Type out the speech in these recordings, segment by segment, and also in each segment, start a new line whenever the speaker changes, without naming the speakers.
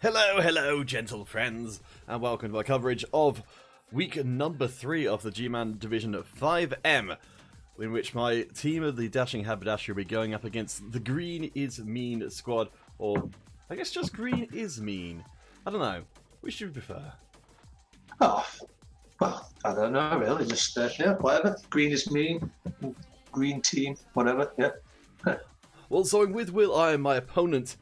Hello, gentle friends, and welcome to my coverage of week number 3 of the G-Man Division 5M, in which my team of the Dashing Haberdasher will be going up against the Green is Mean squad, or I guess just Green is Mean. I don't know. Which do you prefer?
Oh, well, I don't know really. Just yeah, whatever. Green is mean. Green team, whatever. Yeah.
Well, so I'm with Will. I am my opponent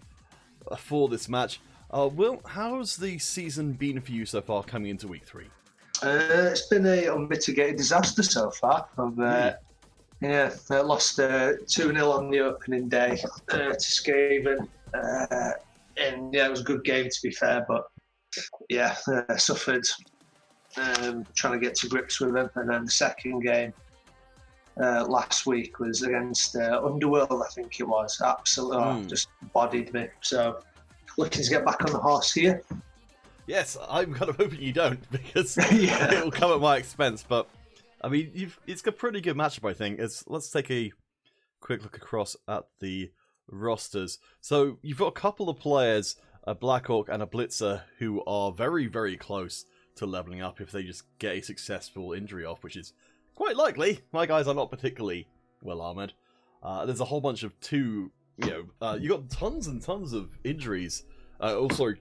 for this match. Will, how's the season been for you so far coming into week 3?
It's been a unmitigated disaster so far. I've lost 2-0 on the opening day to Skaven. And yeah, it was a good game to be fair, but yeah, suffered trying to get to grips with them. And then the second game last week was against Underworld, I think it was. Absolutely, just bodied me. So looking to get back on the horse here.
Yes, I'm kind of hoping you don't, because it will come at my expense. But I mean, it's a pretty good matchup, I think. Let's take a quick look across at the rosters. So you've got a couple of players, a Black Orc and a Blitzer, who are very, very close to leveling up if they just get a successful injury off, which is quite likely. My guys are not particularly well armored. There's a whole bunch of you got tons and tons of injuries. Also,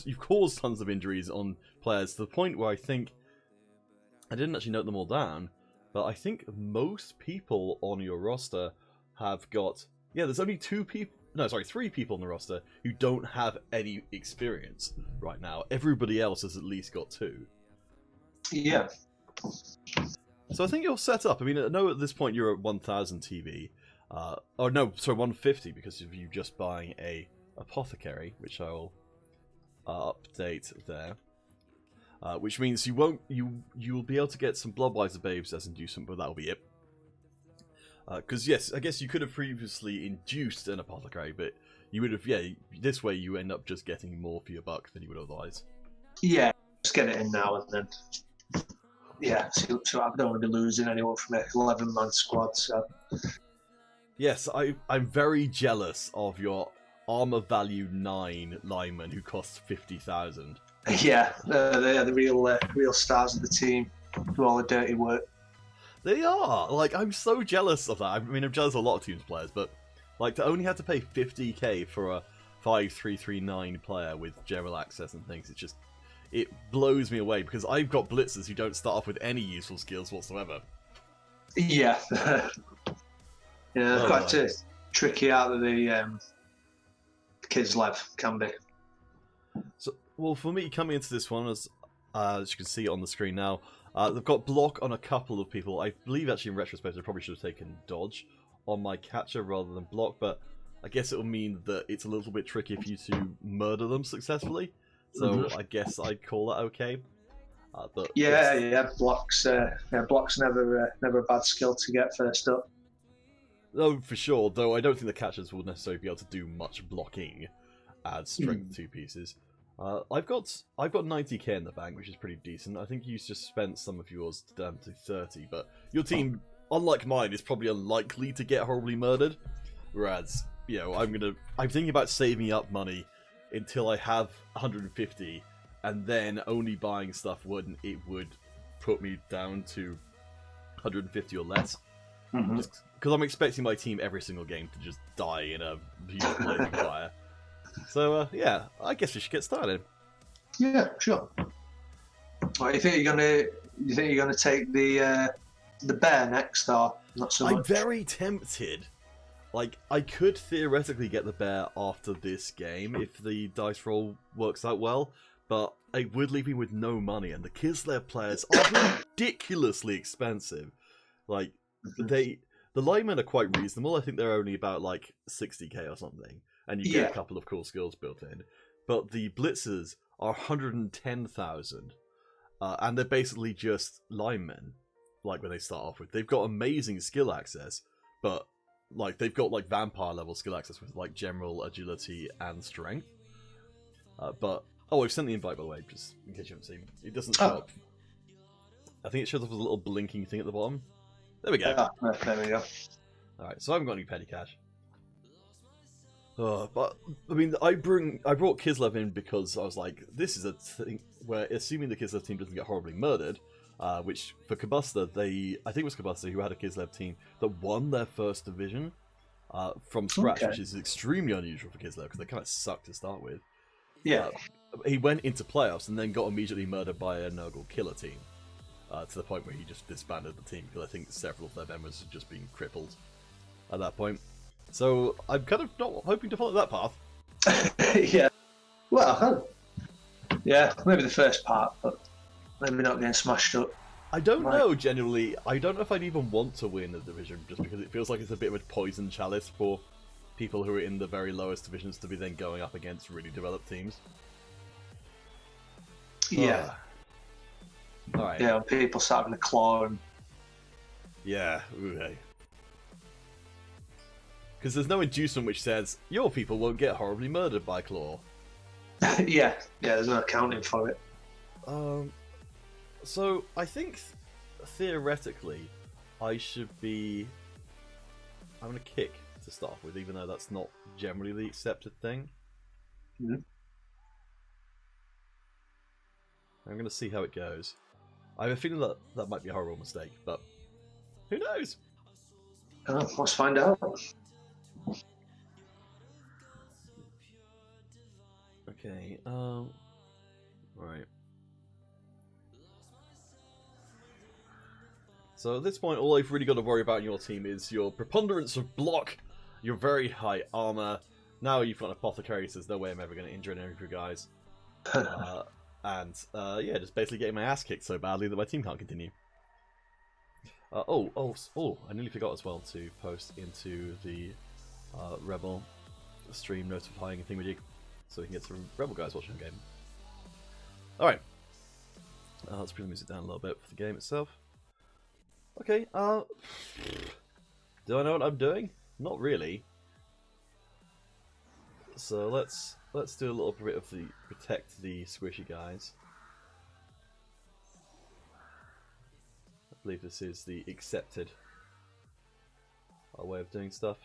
you've caused tons of injuries on players to the point where I think I didn't actually note them all down, but I think most people on your roster have got there's only 3 people on the roster who don't have any experience right now. Everybody else has at least got 2.
Yeah.
So I think you're set up. I mean, I know at this point you're at 1000 TV. 150 because of you just buying a apothecary, which I will update there. Which means you will be able to get some Bloodwiser babes as inducement, but that'll be it. Because yes, I guess you could have previously induced an apothecary, but you would have this way you end up just getting more for your buck than you would otherwise.
Yeah, just get it in now and then. Yeah, so I don't want to be losing anyone from an 11-man squad. So
yes, I'm very jealous of your armor value 9 lineman who costs 50,000.
Yeah, they are the real stars of the team. Do all the dirty work.
They are. Like, I'm so jealous of that. I mean, I'm jealous of a lot of teams' players, but like to only have to pay 50k for a 5339 player with general access and things, it blows me away because I've got blitzers who don't start off with any useful skills whatsoever.
Yeah. Yeah, quite tricky out of the Kislev can be.
So, well, for me, coming into this one, as you can see on the screen now, they've got block on a couple of people. I believe, actually, in retrospect, I probably should have taken dodge on my catcher rather than block, but I guess it will mean that it's a little bit tricky for you to murder them successfully. So I guess I'd call that okay. But
blocks never a bad skill to get first up.
No, for sure. Though I don't think the catchers will necessarily be able to do much blocking as strength 2 pieces. I've got 90k in the bank, which is pretty decent. I think you just spent some of yours down to 30, but your team, unlike mine, is probably unlikely to get horribly murdered. Whereas, I'm thinking about saving up money until I have 150, and then only buying stuff when it would put me down to 150 or less. Just because I'm expecting my team every single game to just die in a huge blazing fire. So I guess we should get started.
Yeah, sure. What, you think you're gonna take the bear next, or not so much?
I'm very tempted. Like, I could theoretically get the bear after this game if the dice roll works out well, but it would leave me with no money, and the Kislev players are ridiculously expensive. Like, the linemen are quite reasonable. I think they're only about, like, 60k or something, and you get a couple of cool skills built in. But the blitzers are 110,000, and they're basically just linemen, like, when they start off with. They've got amazing skill access, but like, they've got, like, vampire level skill access with, like, general agility and strength. I've sent the invite, by the way, just in case you haven't seen. It doesn't show up. I think it shows up as a little blinking thing at the bottom. There we go.
There we go.
Alright, so I haven't got any petty cash. But I mean, I brought Kislev in because I was like, this is a thing where, assuming the Kislev team doesn't get horribly murdered, which for Kabusta, I think it was Kabusta who had a Kislev team that won their first division from scratch, which is extremely unusual for Kislev because they kind of suck to start with.
Yeah.
He went into playoffs and then got immediately murdered by a Nurgle killer team to the point where he just disbanded the team because I think several of their members had just been crippled at that point. So I'm kind of not hoping to follow that path.
Yeah. Well, yeah, maybe the first part, but maybe not getting smashed up.
I don't know, genuinely. I don't know if I'd even want to win the division just because it feels like it's a bit of a poison chalice for people who are in the very lowest divisions to be then going up against really developed teams.
Yeah.
Alright.
Yeah, people starting to claw and...
Yeah, okay. Because there's no inducement which says, your people won't get horribly murdered by Claw.
yeah, there's no accounting for it.
So, I think, theoretically, I should be... I'm going to kick to start with, even though that's not generally the accepted thing.
Mm-hmm.
I'm going to see how it goes. I have a feeling that that might be a horrible mistake, but who knows?
Let's find out.
Okay, right. So at this point, all I've really got to worry about in your team is your preponderance of block, your very high armor. Now you've got an apothecary, so there's no way I'm ever going to injure any of you guys. Yeah, just basically getting my ass kicked so badly that my team can't continue. I nearly forgot as well to post into the REBBL stream notifying thingamajig so we can get some REBBL guys watching the game. Alright. Let's bring the music down a little bit for the game itself. Okay, do I know what I'm doing? Not really. So let's do a little bit of the protect the squishy guys. I believe this is the accepted way of doing stuff.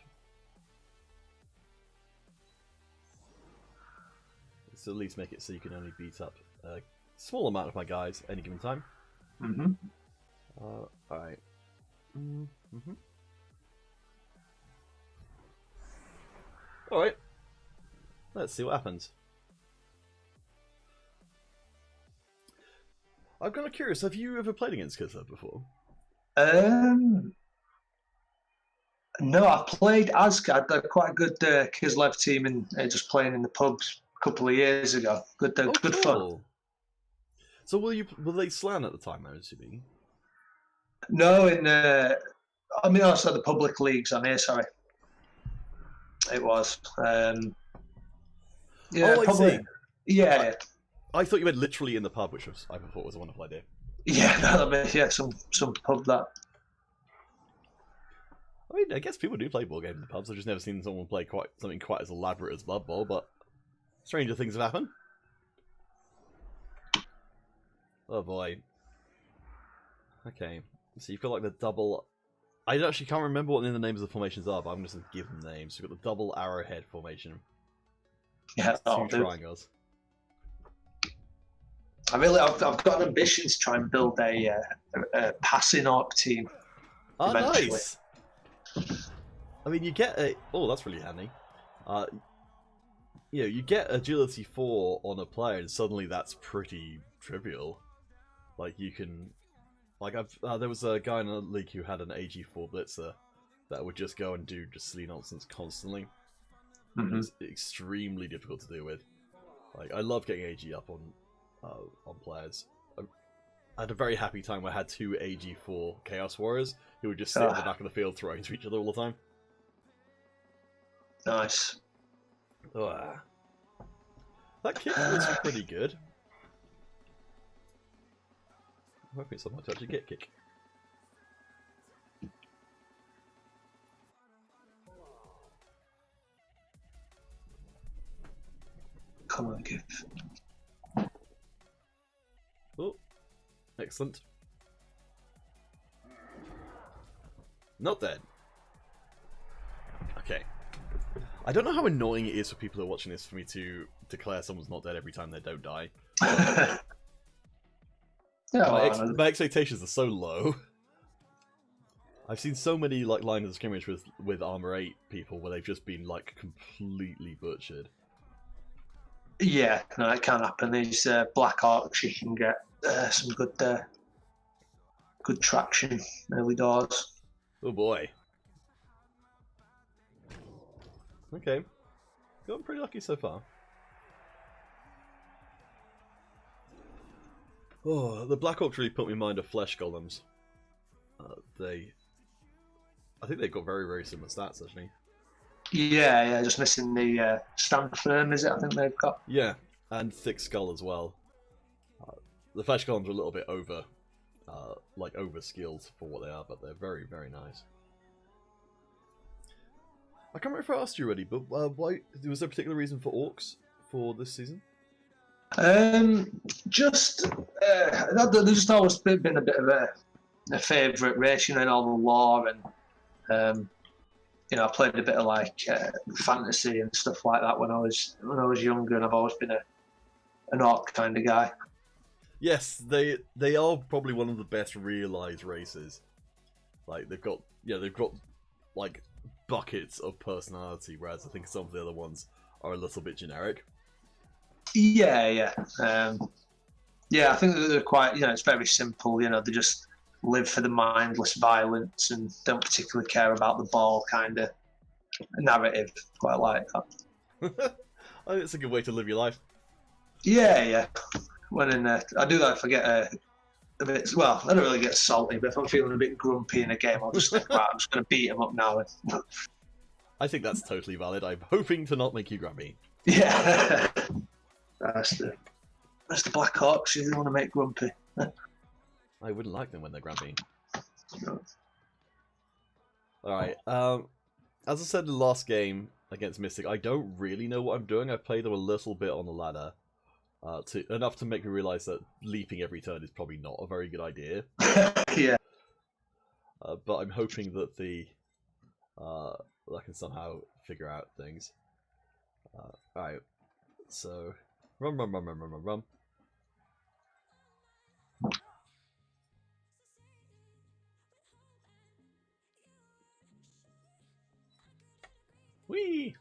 Let's at least make it so you can only beat up a small amount of my guys at any given time.
Mm-hmm.
Alright. Mm-hmm. Alright. Let's see what happens. I'm kind of curious, have you ever played against Kislev before?
No, I played Asgard. They're quite a good Kislev team and just playing in the pubs a couple of years ago. Good fun.
So were they Slan at the time, I assuming?
No, also the public leagues on here, sorry. It was. Yeah,
oh, I
probably.
see.
Yeah.
I thought you meant literally in the pub, which I thought was a wonderful idea.
Yeah, no, yeah, some pub that.
I mean, I guess people do play board games in the pubs. I've just never seen someone play something quite as elaborate as Blood Bowl, but stranger things have happened. Oh boy. Okay, so you've got like the double... I actually can't remember what the names of the formations are, but I'm just going to give them names. You've got the double arrowhead formation.
Yeah,
two triangles.
I've got an ambition to try and build a passing orc team.
Oh,
eventually.
nice! I mean, you get a... Oh, that's really handy. You get agility 4 on a player, and suddenly that's pretty trivial. Like, you can... Like, there was a guy in a league who had an AG4 blitzer that would just go and do just silly nonsense constantly.
Mm-hmm.
It was extremely difficult to deal with. Like, I love getting AG up on players. I had a very happy time where I had 2 AG4 Chaos Warriors who would just sit in the back of the field throwing to each other all the time.
Nice.
That kick was pretty good. I'm hoping someone to actually get kick.
Come on, give.
Oh, excellent. Not dead. Okay. I don't know how annoying it is for people who are watching this for me to declare someone's not dead every time they don't die.
Yeah,
my expectations are so low. I've seen so many like lines of scrimmage with Armor 8 people where they've just been like completely butchered.
yeah, no, it can happen. These Black Orcs, you can get some good traction early doors.
Oh boy. Okay. Got pretty lucky so far. Oh, the Black Orcs really put me in mind of Flesh Golems. I think they've got very, very similar stats, actually.
Yeah, just missing the stand firm, is it? I think they've got.
Yeah, and Thick Skull as well. The Flesh Golems are a little bit over skilled for what they are, but they're very, very nice. I can't remember if I asked you already, but why was there a particular reason for Orcs for this season?
There's just always been a bit of a favourite race, in all the lore, and I played a bit of like fantasy and stuff like that when I was younger, and I've always been an orc kind of guy.
Yes, they are probably one of the best realised races. Like they've got like buckets of personality, whereas I think some of the other ones are a little bit generic.
Yeah. I think that they're quite, it's very simple. They just live for the mindless violence and don't particularly care about the ball kind of narrative. Quite like that.
I think it's a good way to live your life.
Yeah. When in there, I do that if I get a bit. Well, I don't really get salty, but if I'm feeling a bit grumpy in a game, I'll just think, right, I'm just going to beat him up now.
I think that's totally valid. I'm hoping to not make you grumpy.
Yeah. That's the Black Orcs you want to make grumpy.
I wouldn't like them when they're grumpy.
No.
Alright, as I said in the last game against Mystic, I don't really know what I'm doing. I played them a little bit on the ladder. Enough to make me realise that leaping every turn is probably not a very good idea.
Yeah.
But I'm hoping that I can somehow figure out things. Alright, so... Rum. Whee!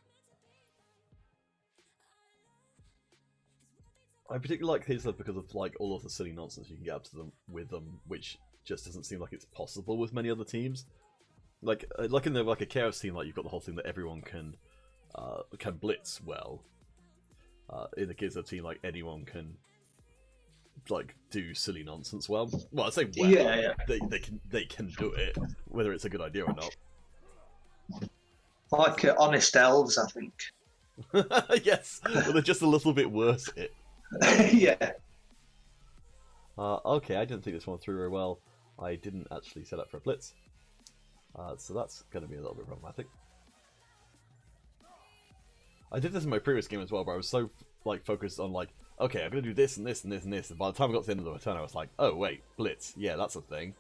I particularly like Kislev because of like all of the silly nonsense you can get up to them with them, which just doesn't seem like it's possible with many other teams. Like in a chaos team, like you've got the whole thing that everyone can blitz well. In the Kislev team, like anyone can like do silly nonsense well. Well, I say well.
Yeah.
They can do it, whether it's a good idea or not.
Like honest elves, I think.
Yes, but they're just a little bit worse at it.
Yeah.
Okay, I didn't think this one through very well. I didn't actually set up for a blitz. So that's going to be a little bit problematic. I did this in my previous game as well, where I was so like focused on like, okay, I'm going to do this and this and this and this. And by the time I got to the end of the turn, I was like, oh wait, blitz. Yeah, that's a thing.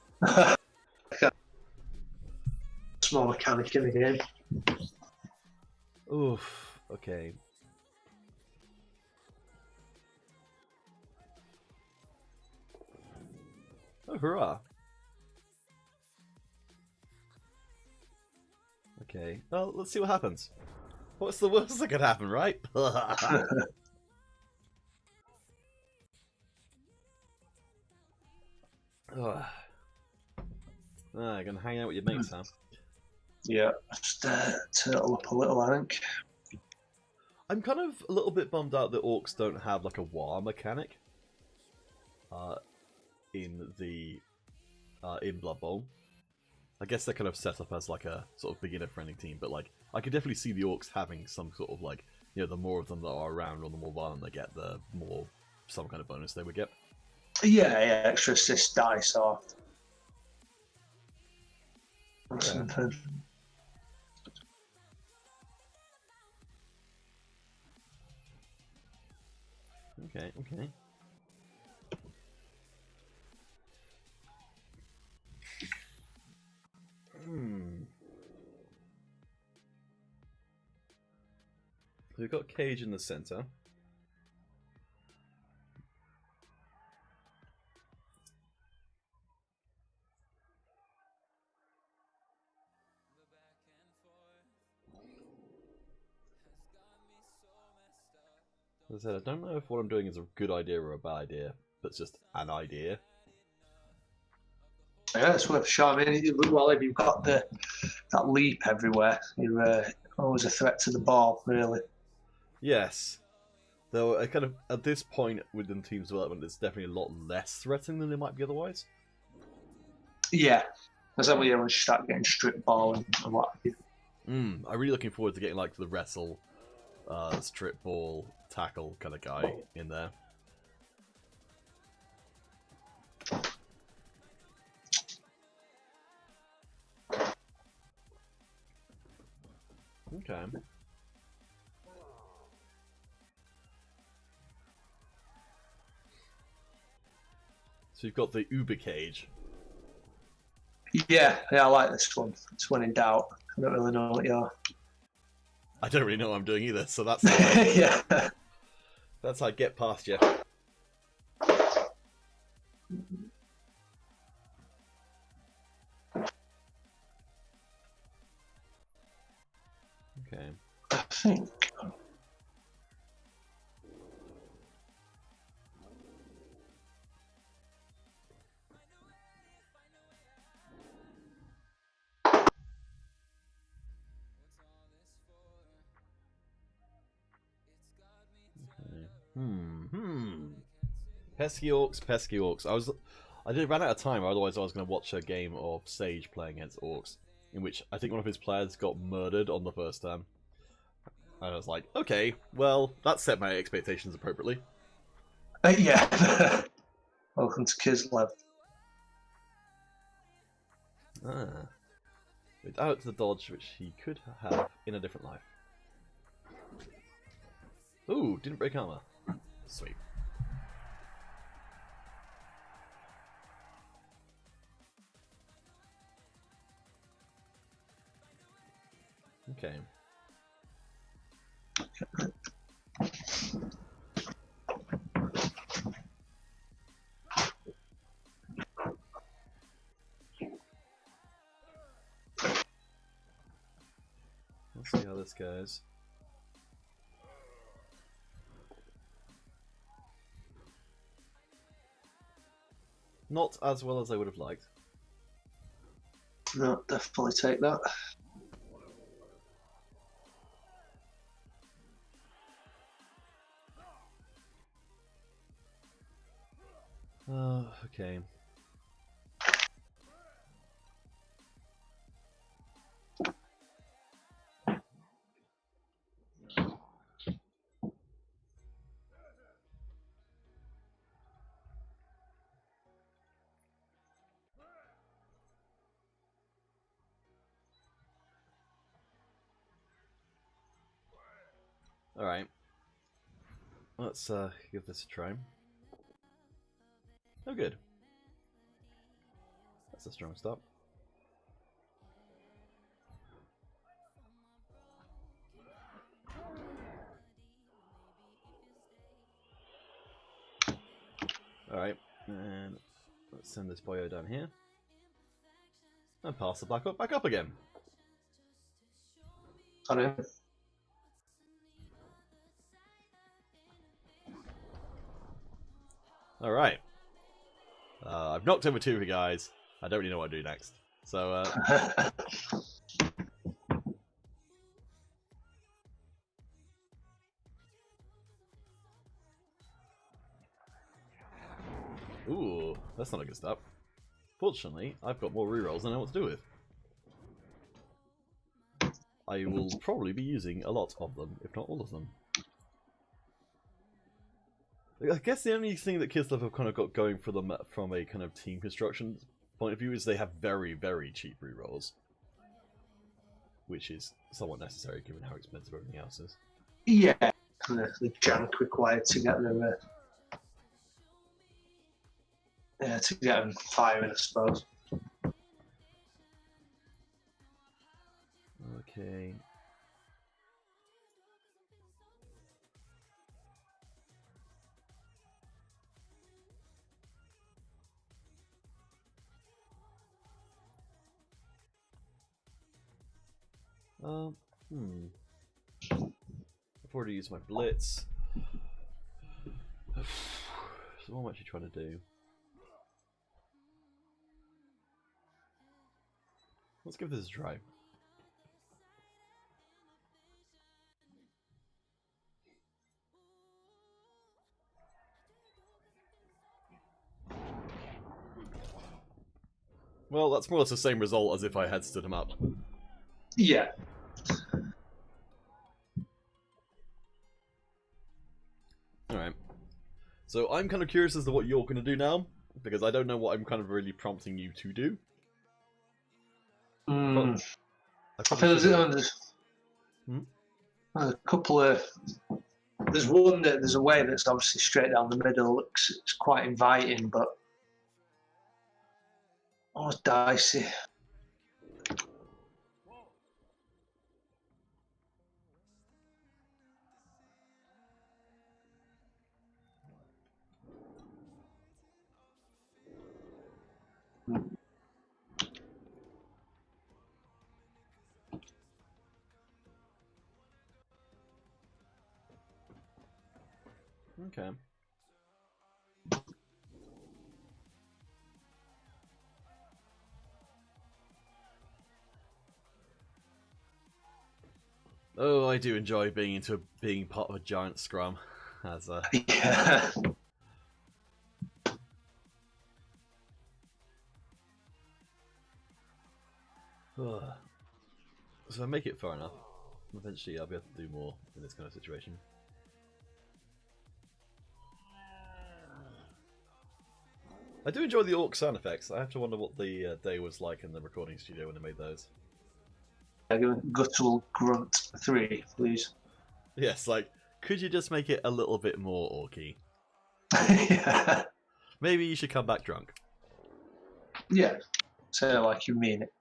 Small mechanic in the game.
Oof. Okay. Oh, hurrah. Okay. Well, let's see what happens. What's the worst that could happen, right? Gonna hang out with your mates, huh?
Yeah, just turtle up a little, I think.
I'm kind of a little bit bummed out that Orcs don't have like a war mechanic. In Blood Bowl. I guess they're kind of set up as like a sort of beginner-friendly team, but like I could definitely see the Orcs having some sort of like, the more of them that are around or the more violent they get, the more some kind of bonus they would get.
Yeah, extra assist dice or something.
Okay. we've got Cage in the center. As I said, I don't know if what I'm doing is a good idea or a bad idea, but it's just an idea.
Yeah, it's worth a shot. I mean, well, if you've got that leap everywhere, you're always a threat to the ball, really.
Yes. Though, I kind of, at this point within the team's development, it's definitely a lot less threatening than it might be otherwise.
Yeah. That's when you start getting strip ball and what have you.
I'm really looking forward to getting, like, the wrestle, strip ball, tackle kind of guy in there. Okay. So you've got the Uber Cage.
Yeah, I like this one. It's when in doubt. I don't really know what you are.
I don't really know what I'm doing either, so that's
yeah.
That's how I get past you. Okay.
I think.
Pesky Orcs, pesky Orcs. I ran out of time, otherwise I was going to watch a game of Sage playing against Orcs, in which I think one of his players got murdered on the first turn. And I was like, okay, well, that set my expectations appropriately.
Yeah. Welcome to Kislev.
Without the dodge which he could have in a different life. Ooh, didn't break armor. Sweet. Okay. Let's see how this goes. Not as well as I would have liked.
No, definitely take that.
Okay. Alright. Let's give this a try. Oh, good. That's a strong start. Alright, and let's send this boyo down here. And pass the black up back up again.
On him.
Alright. I've knocked over two of you guys. I don't really know what to do next. So, ooh, that's not a good start. Fortunately, I've got more rerolls than I know what to do with. I will probably be using a lot of them, if not all of them. I guess the only thing that Kislev have kind of got going for them from a kind of team construction point of view is they have very, very cheap rerolls. Which is somewhat necessary given how expensive everything else is.
Yeah, the junk required to get them. To get them firing, I suppose.
Okay. I've already used my blitz. So what am I actually trying to do? Let's give this a try. Well, that's more or less the same result as if I had stood him up.
Yeah.
Alright. So I'm kind of curious as to what you're going to do now, because I don't know what I'm kind of really prompting you to do.
I feel there's a couple of... There's one that there's a way that's obviously straight down the middle. It's quite inviting, but it's dicey.
Okay. Oh, I do enjoy being part of a giant scrum. As a
Yeah.
So I make it far enough. Eventually, I'll be able to do more in this kind of situation. I do enjoy the orc sound effects. I have to wonder what the day was like in the recording studio when they made those.
Guttural grunt 3, please.
Yes, like, could you just make it a little bit more orky?
Yeah.
Maybe you should come back drunk.
Yeah. Say it like you mean it.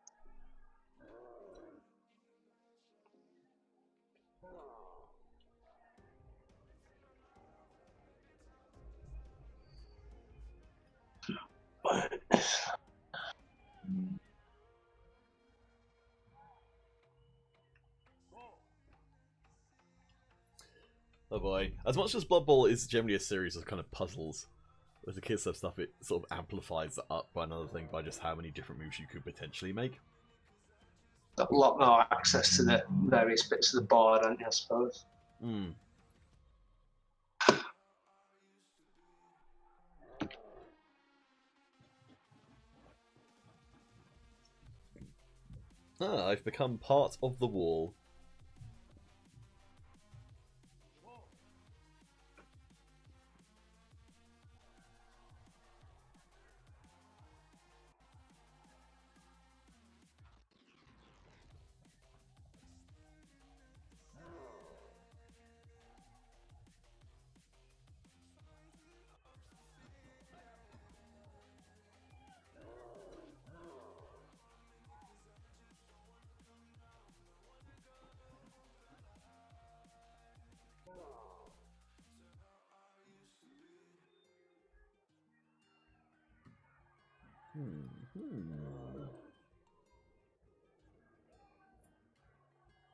Oh boy. As much as Blood Bowl is generally a series of kind of puzzles, with the Kislev stuff, it sort of amplifies it up by another thing by just how many different moves you could potentially make.
Got a lot more access to the various bits of the board, haven't you, I suppose?
I've become part of the wall.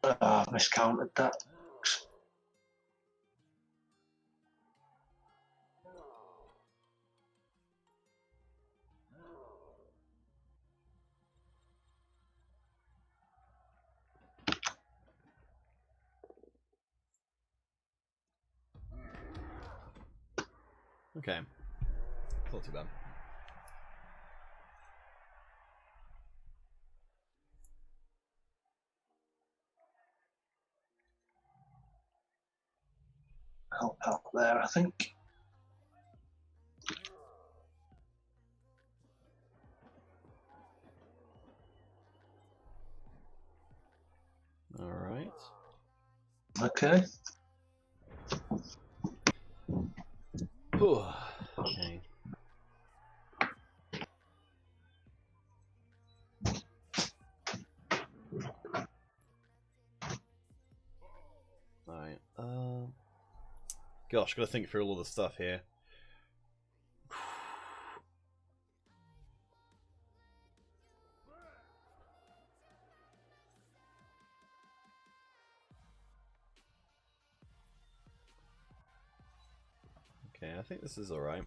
I've miscounted that.
Okay. Not too bad.
Help out there, I think.
Alright.
Okay.
Okay. Alright, gosh, gotta think through all of the stuff here. I think this is alright.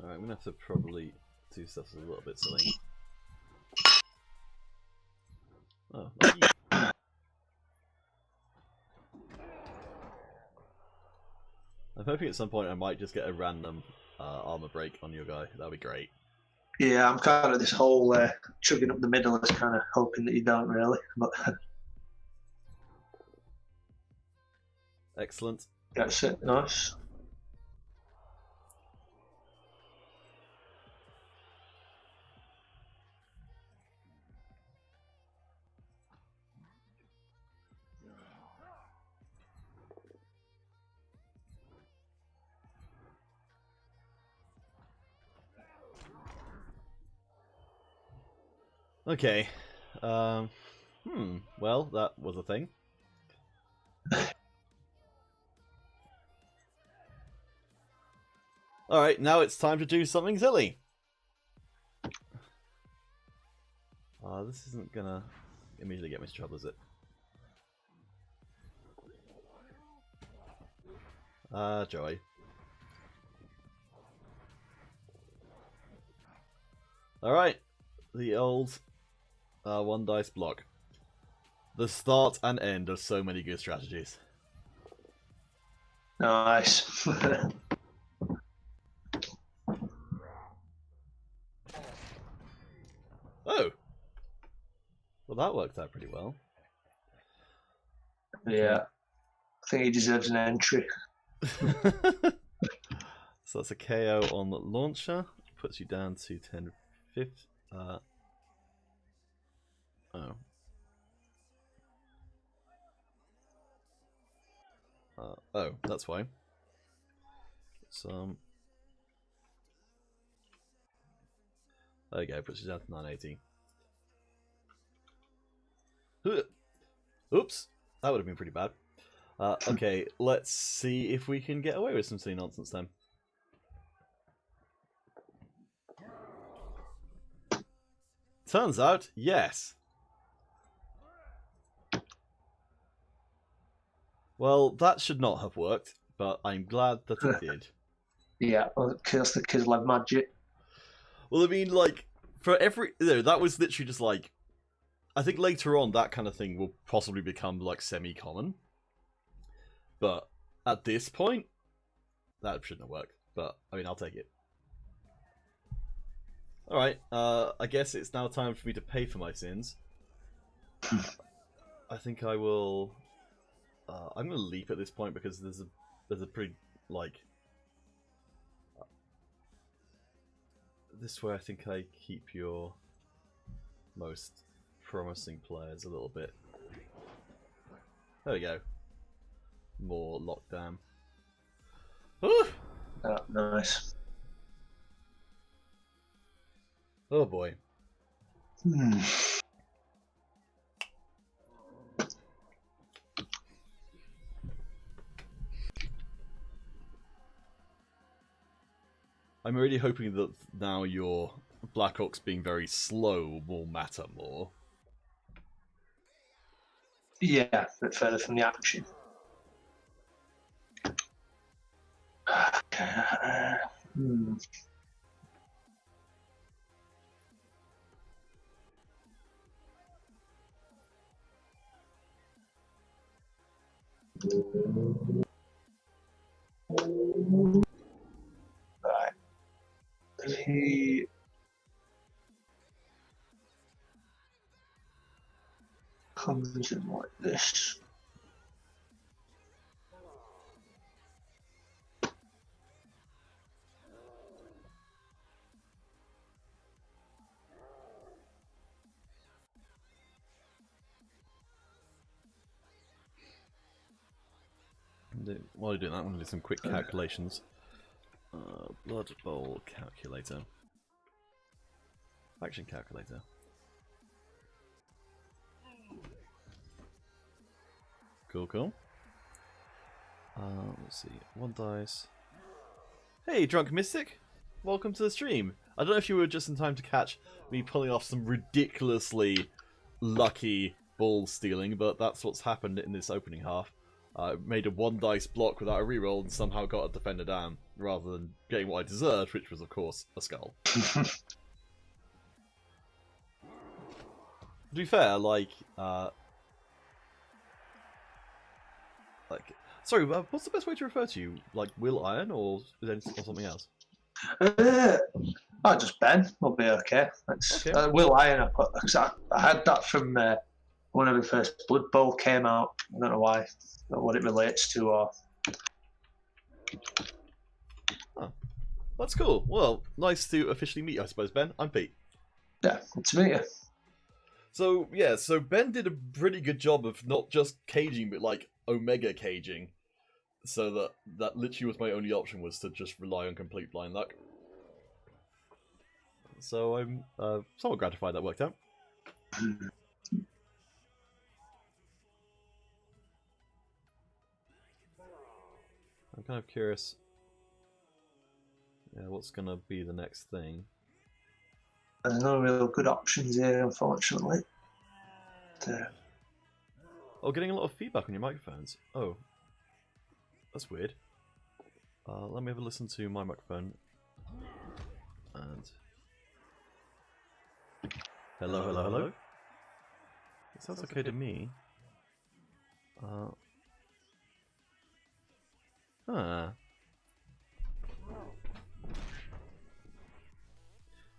Alright, I'm gonna have to probably do stuff that's a little bit silly. Oh, lucky. I'm hoping at some point I might just get a random armor break on your guy. That'd be great.
Yeah, I'm kind of this whole chugging up the middle is kind of hoping that you don't really. But
Excellent.
that's it. Nice.
Okay. Well, that was a thing. Alright, now it's time to do something silly. This isn't gonna immediately get me into trouble, is it? Joy. Alright. The old one dice block. The start and end of so many good strategies.
Nice.
Oh! Well, that worked out pretty well.
Yeah. I think he deserves an entry.
So that's a KO on the launcher. Puts you down to 10 50. Oh, that's why. Some. There you go, puts you down to 980. Oops, that would have been pretty bad. Okay, let's see if we can get away with some silly nonsense then. Turns out, yes. Well, that should not have worked, but I'm glad that it did.
Yeah, well, kills the Kislev magic.
Well, I mean, like, for every... that was literally just like... I think later on that kind of thing will possibly become, like, semi-common. But at this point, that shouldn't have worked. But, I mean, I'll take it. Alright, I guess it's now time for me to pay for my sins. I think I will... I'm going to leap at this point because there's a pretty, like... this way I think I keep your most promising players a little bit. There we go. More lockdown. Ooh!
Oh, nice.
Oh boy. I'm really hoping that now your Black Orcs being very slow will matter more.
Yeah, a bit further from the action. Okay. Right. He comes in like this.
While you're doing that, I'm going to do some quick calculations. Blood Bowl calculator. Action calculator. Cool, cool. Let's see. 1 dice. Hey, Drunk Mystic! Welcome to the stream. I don't know if you were just in time to catch me pulling off some ridiculously lucky ball stealing, but that's what's happened in this opening half. I made a 1 dice block without a reroll and somehow got a defender down, rather than getting what I deserved, which was, of course, a skull. To be fair, sorry, what's the best way to refer to you? Like Will Iron or something else?
Just Ben will be okay. Okay. Will Iron, I had that from whenever the first Blood Bowl came out. I don't know why, or what it relates to, or.
Oh, that's cool. Well, nice to officially meet you, I suppose, Ben. I'm Pete.
Yeah, good to meet you.
So yeah, so Ben did a pretty good job of not just caging, but like Omega caging. So that literally was my only option, was to just rely on complete blind luck. So I'm somewhat gratified that worked out. I'm kind of curious. Yeah, what's gonna be the next thing?
There's no real good options here, unfortunately.
Oh, getting a lot of feedback on your microphones. Oh. That's weird. Let me have a listen to my microphone. And hello, hello, hello. It sounds okay to me.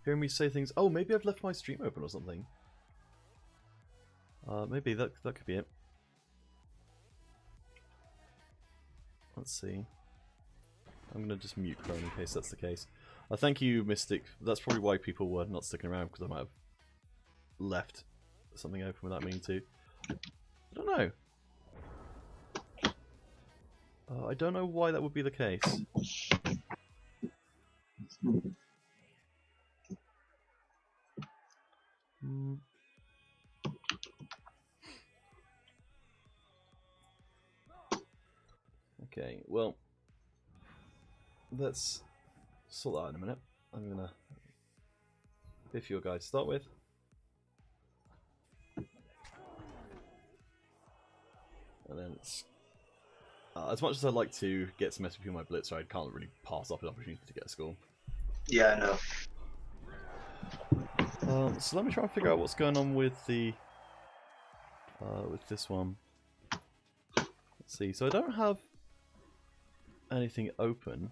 Hearing me say things. Oh, maybe I've left my stream open or something. Maybe that could be it. Let's see. I'm gonna just mute Chrome in case that's the case. Thank you, Mystic. That's probably why people were not sticking around, because I might have left something open without meaning to. I don't know. I don't know why that would be the case. Okay, well, let's sort that out in a minute. I'm gonna pick your guy to start with. And then, as much as I'd like to get some SP on my Blitzer, I can't really pass up an opportunity to get a score.
Yeah, I know.
So let me try and figure out what's going on with the with this one. Let's see. So I don't have anything open.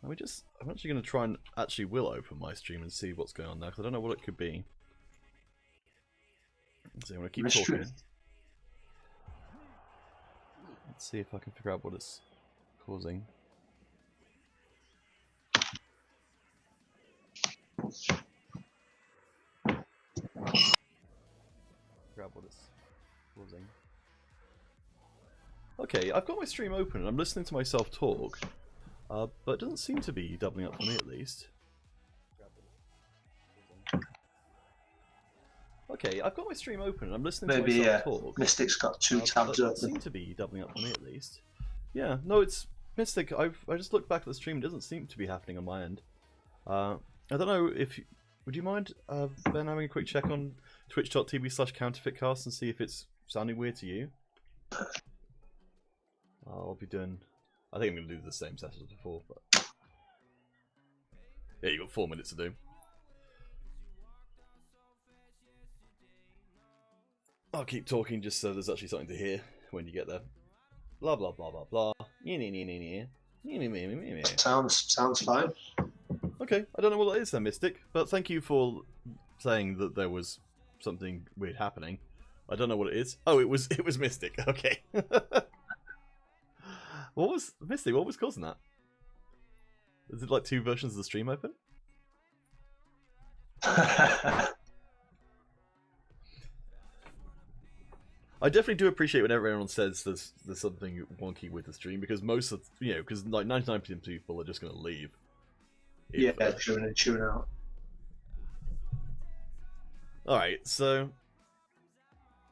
I'm actually going to try and will open my stream and see what's going on there, because I don't know what it could be. So I'm going to keep talking. Let's see if I can figure out what it's causing. Grab what it's causing. Okay, I've got my stream open and I'm listening to myself talk, but it doesn't seem to be doubling up for me at least. Okay, I've got my stream open and I'm listening to myself talk.
Mystic's got 2 tabs open.
It doesn't seem to be doubling up for me at least. Yeah, no, it's Mystic. I just looked back at the stream. It doesn't seem to be happening on my end. I don't know if would you mind Ben having a quick check on twitch.tv/counterfeitcast and see if it's sounding weird to you. I'll be doing. I think I'm going to do the same set as before, but yeah, you got 4 minutes to do. I'll keep talking just so there's actually something to hear when you get there. Blah blah blah blah blah.
Sounds fine.
Okay, I don't know what that is then, Mystic, but thank you for saying that there was something weird happening. I don't know what it is. Oh, it was Mystic. Okay. What was Mystic? What was causing that? Is it like 2 versions of the stream open? I definitely do appreciate whenever everyone says there's something wonky with the stream, because most of because like 99% of people are just going to leave.
Yeah, tune in and tune out.
All right, so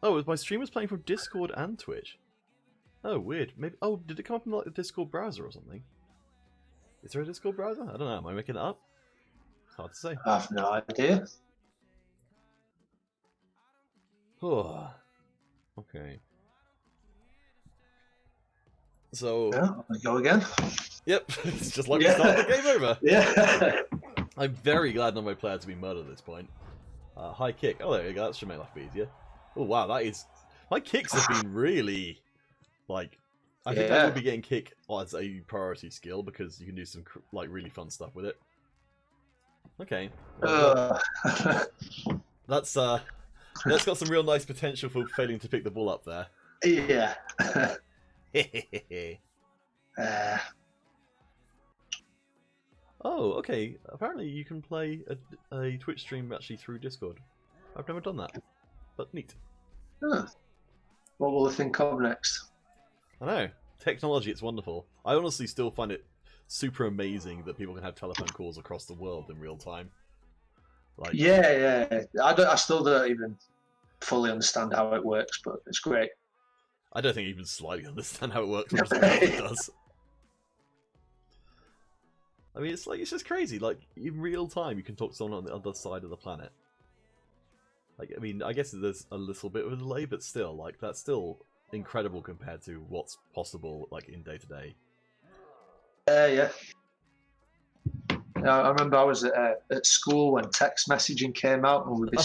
my stream was playing from Discord and Twitch. Oh, weird. Maybe. Oh, did it come up in like the Discord browser or something? Is there a Discord browser? I don't know. Am I making it up? It's hard to say.
I have no idea.
Oh. Okay. So.
Yeah, I'll go again.
Yep, it's just like we started the game over.
Yeah.
I'm very glad none of my players have been murdered at this point. High kick. Oh, there you go. That should make life easier. Oh, wow. That is. My kicks have been really. Like. I think I would be getting kick as a priority skill because you can do some like really fun stuff with it. Okay. That's got some real nice potential for failing to pick the ball up there.
Yeah.
Oh, okay. Apparently you can play a Twitch stream actually through Discord. I've never done that, but neat.
Huh. What will I think of next?
I know. Technology, it's wonderful. I honestly still find it super amazing that people can have telephone calls across the world in real time. Like,
yeah. I still don't even fully understand how it works, but it's great.
I don't think I even slightly understand how it works, but it does. I mean, it's just crazy. Like, in real time, you can talk to someone on the other side of the planet. Like, I mean, I guess there's a little bit of a delay, but still, like, that's still incredible compared to what's possible, like, in day-to-day.
Yeah. I remember I was at school when text messaging came out, and we'd be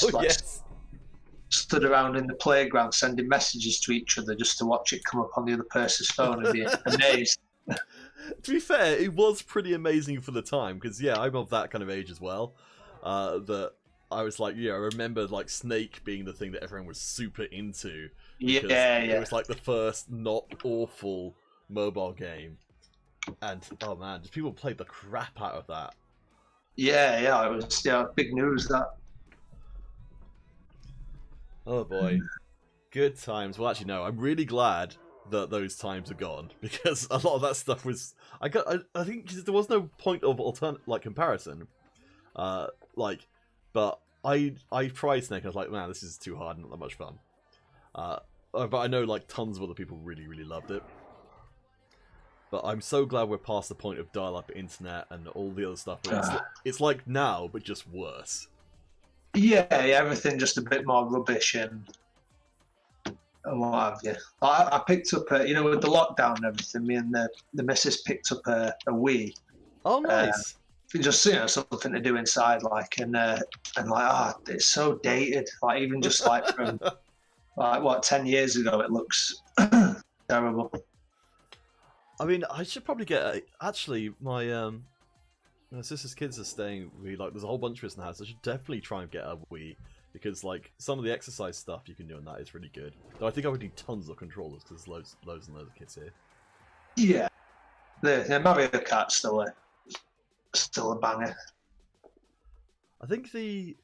stood around in the playground sending messages to each other just to watch it come up on the other person's phone and be amazed.
To be fair, it was pretty amazing for the time, because, yeah, I'm of that kind of age as well. That I was like, yeah, I remember, like, Snake being the thing that everyone was super into.
Yeah.
It was, like, the first not awful mobile game. And, oh man, just people played the crap out of that.
Yeah, it was big news, that.
Oh boy. Good times. Well, actually, no, I'm really glad that those times are gone, because a lot of that stuff was I think there was no point of comparison, but I tried Snake and I was like, man, this is too hard and not that much fun, but I know like tons of other people really loved it. But I'm so glad we're past the point of dial-up internet and all the other stuff. It's like now, but just worse.
Yeah, everything just a bit more rubbish and what have you. I picked up, with the lockdown and everything, me and the missus picked up a Wii.
Oh, nice.
Just, something to do inside, like, and it's so dated. Like, even just, like, from, 10 years ago, it looks terrible.
I mean, I should probably get actually, my sister's kids are staying with me. Like, there's a whole bunch of us in the house. I should definitely try and get a Wii, because like some of the exercise stuff you can do on that is really good. Though I think I would need tons of controllers because there's loads and loads of kids here.
Yeah, the Mario Kart's still a banger.
I think the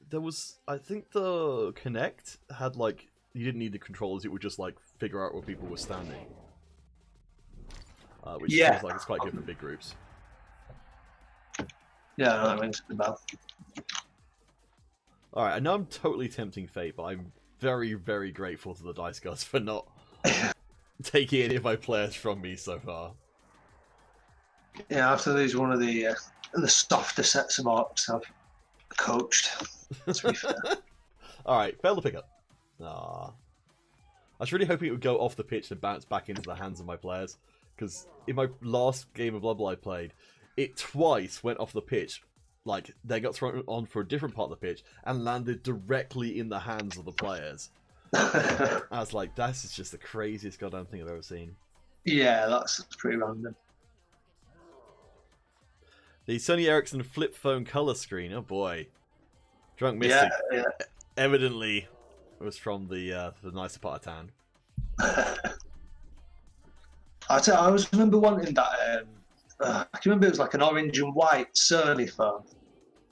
Kinect had like you didn't need the controllers; it would just like figure out where people were standing, which seems like it's quite good for big groups.
Yeah, that rings the bell.
Alright, I know I'm totally tempting fate, but I'm very, very grateful to the Dice Gods for not taking any of my players from me so far.
Yeah, after these one of the softer sets of Orcs I've coached, to be fair.
Alright, fail the pickup. Ah, I was really hoping it would go off the pitch and bounce back into the hands of my players, because in my last game of Blood Bowl I played, it twice went off the pitch. Like, they got thrown on for a different part of the pitch and landed directly in the hands of the players. I was like, this is just the craziest goddamn thing I've ever seen.
Yeah, that's pretty random.
The Sony Ericsson flip phone color screen, oh boy. Drunk Mystic.
Yeah.
Evidently was from the nicer part of town.
I always remember wanting that. I can remember it was like an orange and white Sony phone,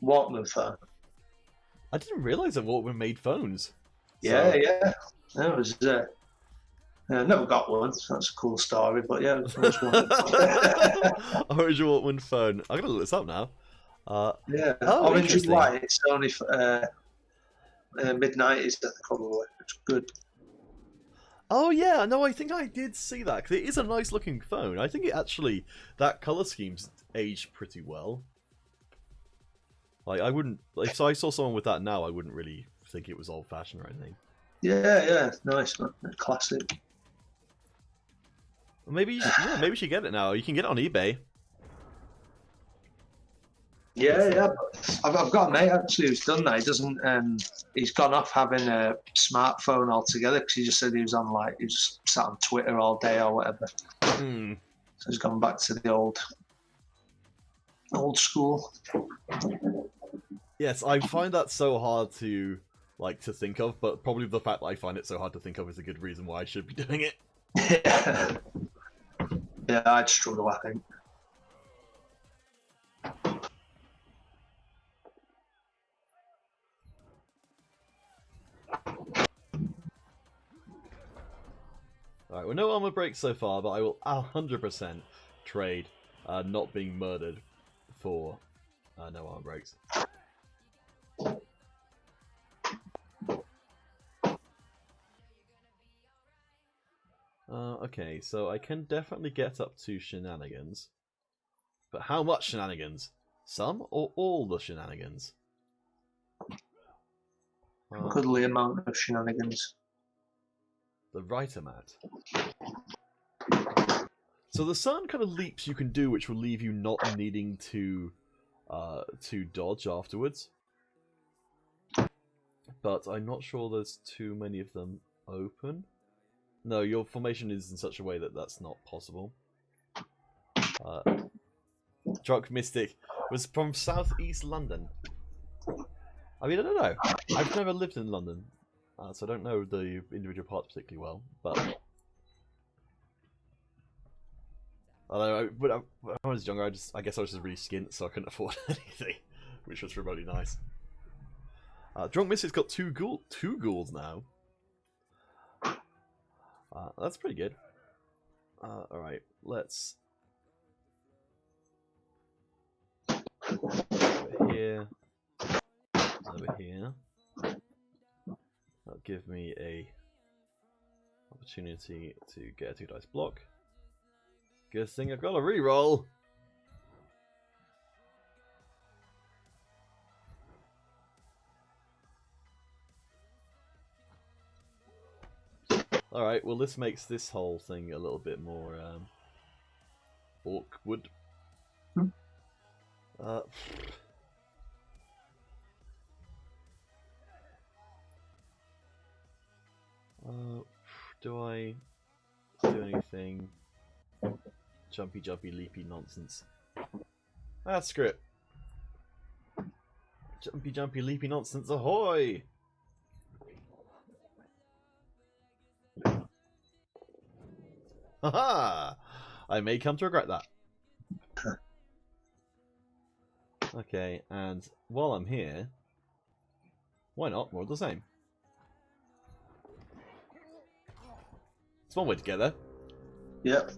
Walkman phone.
I didn't realise that Walkman made phones.
Yeah. That was. Never got one, so that's a cool story. But yeah, it was one.
Orange Walkman phone. I'm gonna look this up now.
Orange and white. It's only mid-90s, probably. It's good.
Oh yeah, no, I think I did see that because it is a nice looking phone. I think it actually that color scheme's aged pretty well. Like I wouldn't, if I saw someone with that now, I wouldn't really think it was old fashioned or anything.
Yeah, nice, classic.
Maybe you should, yeah, maybe you should get it now. You can get it on eBay.
Yeah. I've got a mate actually who's done that. He doesn't. He's gone off having a smartphone altogether because he just said he was sat on Twitter all day or whatever.
Hmm.
So he's gone back to the old school.
Yes, I find that so hard to think of, but probably the fact that I find it so hard to think of is a good reason why I should be doing it.
Yeah, I'd struggle, I think.
Alright, well, no armor breaks so far, but I will 100% trade not being murdered for no armor breaks. Okay, so I can definitely get up to shenanigans. But how much shenanigans? Some or all the shenanigans?
Goodly amount of shenanigans.
The right amount. So there's certain kind of leaps you can do which will leave you not needing to dodge afterwards. But I'm not sure there's too many of them open. No, your formation is in such a way that that's not possible. Drunk Mystic was from southeast London. I mean, I don't know. I've never lived in London, so I don't know the individual parts particularly well. But although when I was younger, I guess I was just really skint, so I couldn't afford anything, which was remotely nice. Drunk Mystic's got two ghouls now. That's pretty good. Alright, let's... Over here. Over here. That'll give me a opportunity to get a 2 dice block. Good thing I've got a reroll! Alright, well this makes this whole thing a little bit more awkward. Do I do anything? Jumpy, leapy nonsense. Screw it. Jumpy, leapy nonsense, ahoy! Haha! I may come to regret that. Okay, and while I'm here, why not more of the same? It's one way to get there.
Yep.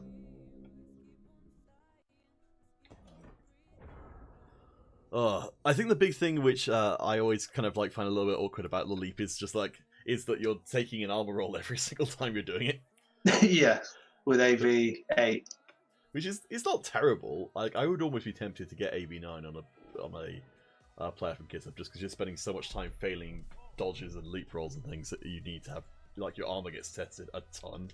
I think the big thing which I always kind of find a little bit awkward about the leap is just is that you're taking an armor roll every single time you're doing it.
Yeah, with AV8.
Which is, it's not terrible. I would almost be tempted to get AV9 on a player from Kislev just because you're spending so much time failing dodges and leap rolls and things that you need to have, your armor gets tested a ton.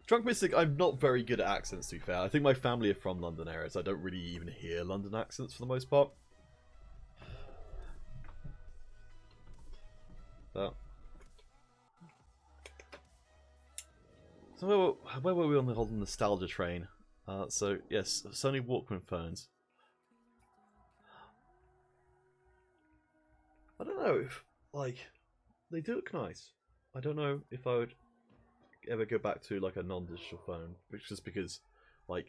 Drunk Mystic, I'm not very good at accents, to be fair. I think my family are from London area, so I don't really even hear London accents for the most part. So where were we on the whole nostalgia train? So yes, Sony Walkman phones. I don't know if they do look nice. I don't know if I would ever go back to a non-digital phone, just because I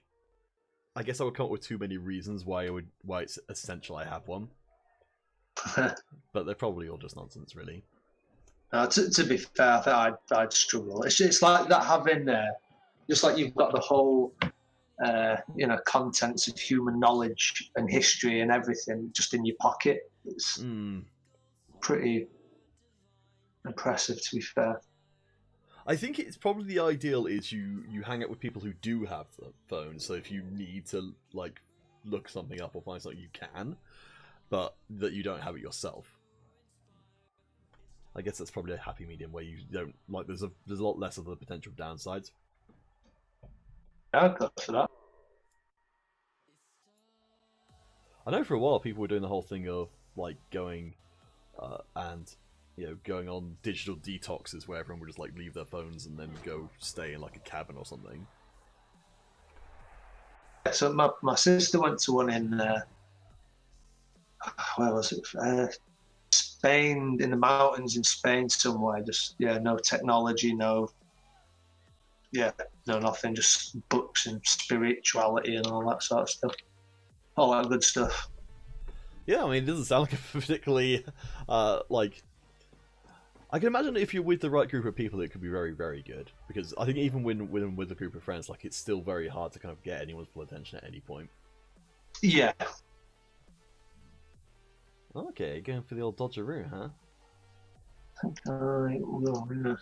guess I would come up with too many reasons why it's essential I have one. But they're probably all just nonsense, really.
To be fair, I think I'd struggle. It's like that having just like you've got the whole contents of human knowledge and history and everything just in your pocket. It's pretty impressive, to be fair.
I think it's probably the ideal is you hang out with people who do have the phone, so if you need to like look something up or find something you can, but that you don't have it yourself. I guess that's probably a happy medium where you don't like there's a lot less of the potential downsides.
Yeah, I'd go for that.
I know for a while people were doing the whole thing of like going and going on digital detoxes where everyone would just like leave their phones and then go stay in like a cabin or something.
So my sister went to one in where was it? Spain, in the mountains in Spain somewhere. Just no technology, no nothing, just books and spirituality and all that sort of stuff. All that good stuff.
Yeah, I mean, it doesn't sound like a particularly like. I can imagine if you're with the right group of people, it could be very, very good. Because I think even when with a group of friends, like it's still very hard to kind of get anyone's full attention at any point.
Yeah.
Okay, going for the old dodgeroo, huh?
I think I will. Yeah.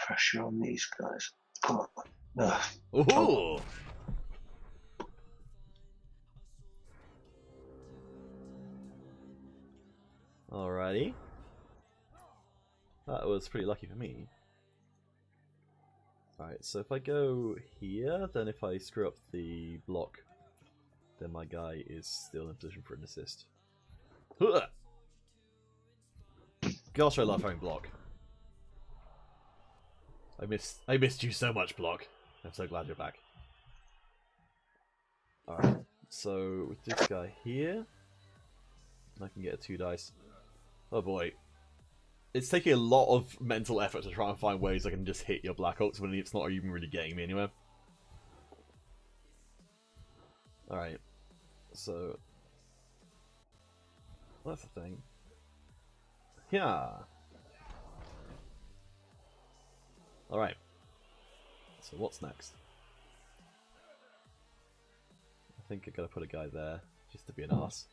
Pressure on these guys. Come on.
Ooh! Alrighty. That was pretty lucky for me. Alright, so if I go here, then if I screw up the block, then my guy is still in position for an assist. Gosh, I love having block. I missed you so much, block. I'm so glad you're back. Alright, so with this guy here, I can get a 2 dice. Oh boy. It's taking a lot of mental effort to try and find ways I can just hit your Black Orcs when it's not even really getting me anywhere. Alright. So that's the thing. Yeah. Alright. So what's next? I think I gotta put a guy there just to be an arse.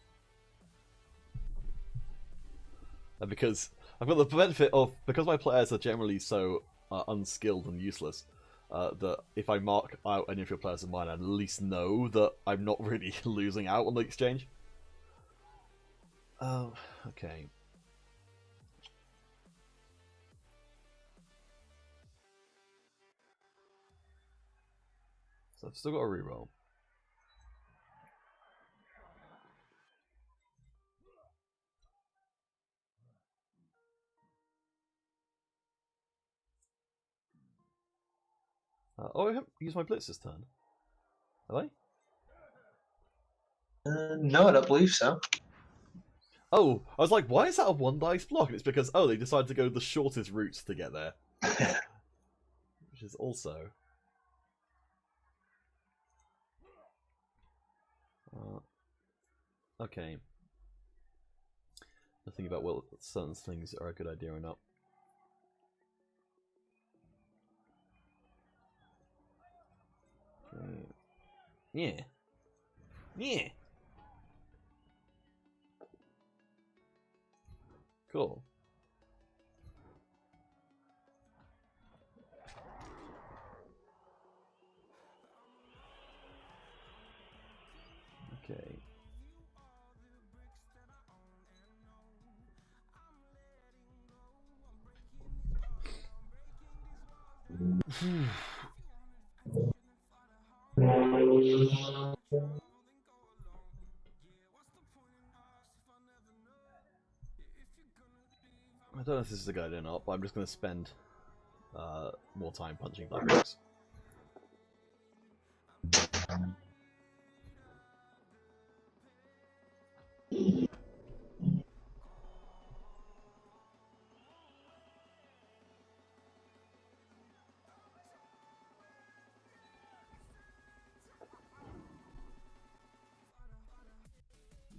And because I've got the benefit of, because my players are generally so unskilled and useless, that if I mark out any of your players of mine, I at least know that I'm not really losing out on the exchange. Okay. So I've still got a reroll. Oh, I haven't used my blitz this turn. Have I?
No, I don't believe so.
Oh, I was like, why is that a 1 dice block? And it's because, oh, they decided to go the shortest routes to get there. Which is also... okay. Nothing about whether certain things are a good idea or not. Okay. Yeah. Yeah. Cool. Okay. I don't know if this is a good idea or not, but I'm just going to spend more time punching Black Orcs.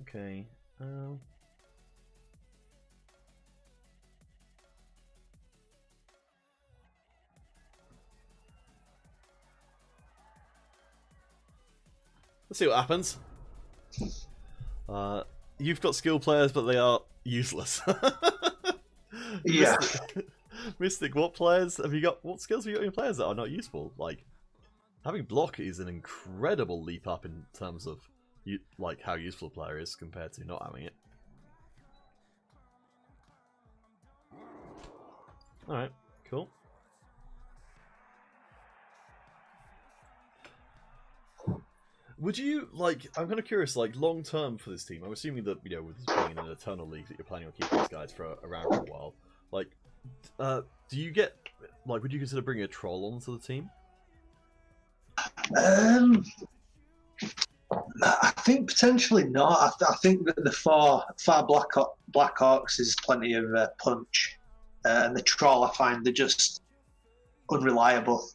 Okay. Let's see what happens. You've got skill players, but they are useless.
Yeah.
Mystic, what players have you got? What skills have you got in your players that are not useful? Like, having block is an incredible leap up in terms of like how useful a player is compared to not having it. Alright, cool. Would you, like, I'm kind of curious, like, long term for this team, I'm assuming that, you know, with this being in an Eternal League, that you're planning on keeping these guys around for a while. Like, do you get, like, would you consider bringing a troll onto the team?
I think potentially not. I think that the far Black Orcs is plenty of punch, and the troll I find they're just unreliable.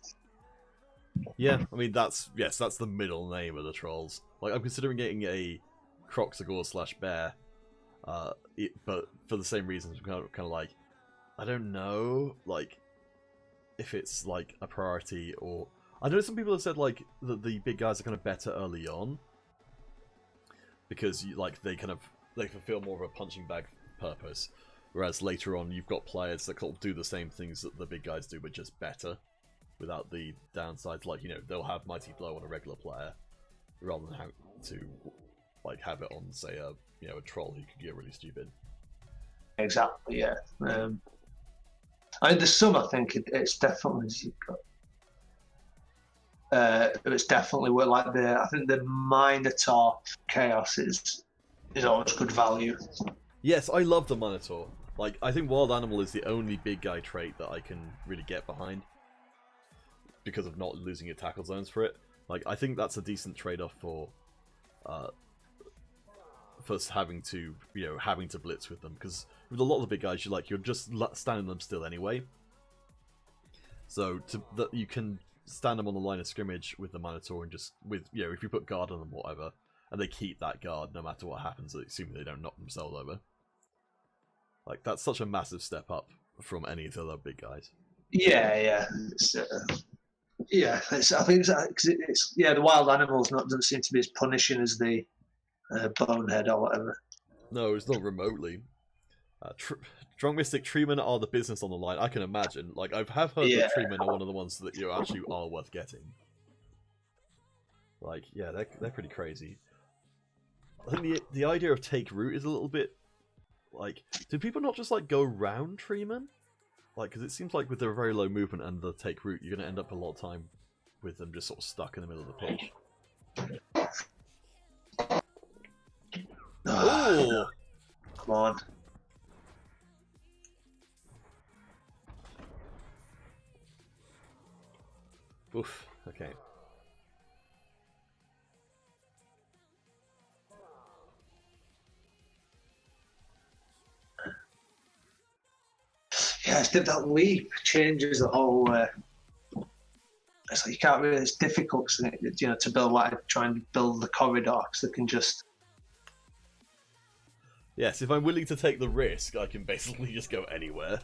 Yeah, I mean that's the middle name of the trolls. Like I'm considering getting a Croxagore / bear, but for the same reasons, I'm kind of like, I don't know, like if it's like a priority or I know some people have said like that the big guys are kind of better early on because they fulfill more of a punching bag purpose, whereas later on you've got players that kind of do the same things that the big guys do but just better. Without the downsides, like, you know, they'll have Mighty Blow on a regular player rather than have to like have it on, say, a troll who could get really stupid.
Exactly, yeah. I mean, there's some. I think it's definitely it's definitely like I think the Minotaur Chaos is always good value.
Yes, I love the Minotaur. Like, I think Wild Animal is the only big guy trait that I can really get behind. Because of not losing your tackle zones for it. Like, I think that's a decent trade-off for having to blitz with them. Because with a lot of the big guys, you're just standing them still anyway. So that you can stand them on the line of scrimmage with the Minotaur and just if you put guard on them, or whatever, and they keep that guard no matter what happens, assuming they don't knock themselves over. Like, that's such a massive step up from any of the other big guys.
Yeah. I think the wild animals doesn't seem to be as punishing as the bonehead or whatever.
No, it's not remotely. Strong Mystic Treemen are the business on the line. I can imagine. Like, I have heard that Treemen are one of the ones that actually are worth getting. Like, yeah, they're pretty crazy. I think the idea of take root is a little bit like, do people not just like go round Treemen? Like, because it seems like with their very low movement and the take root, you're going to end up a lot of time with them just sort of stuck in the middle of the pitch. Oh!
Come on.
Oof, okay.
Yeah, that leap changes the whole. It's like you can't really. It's difficult, to build try and build the corridor because they can just.
Yes, if I'm willing to take the risk, I can basically just go anywhere.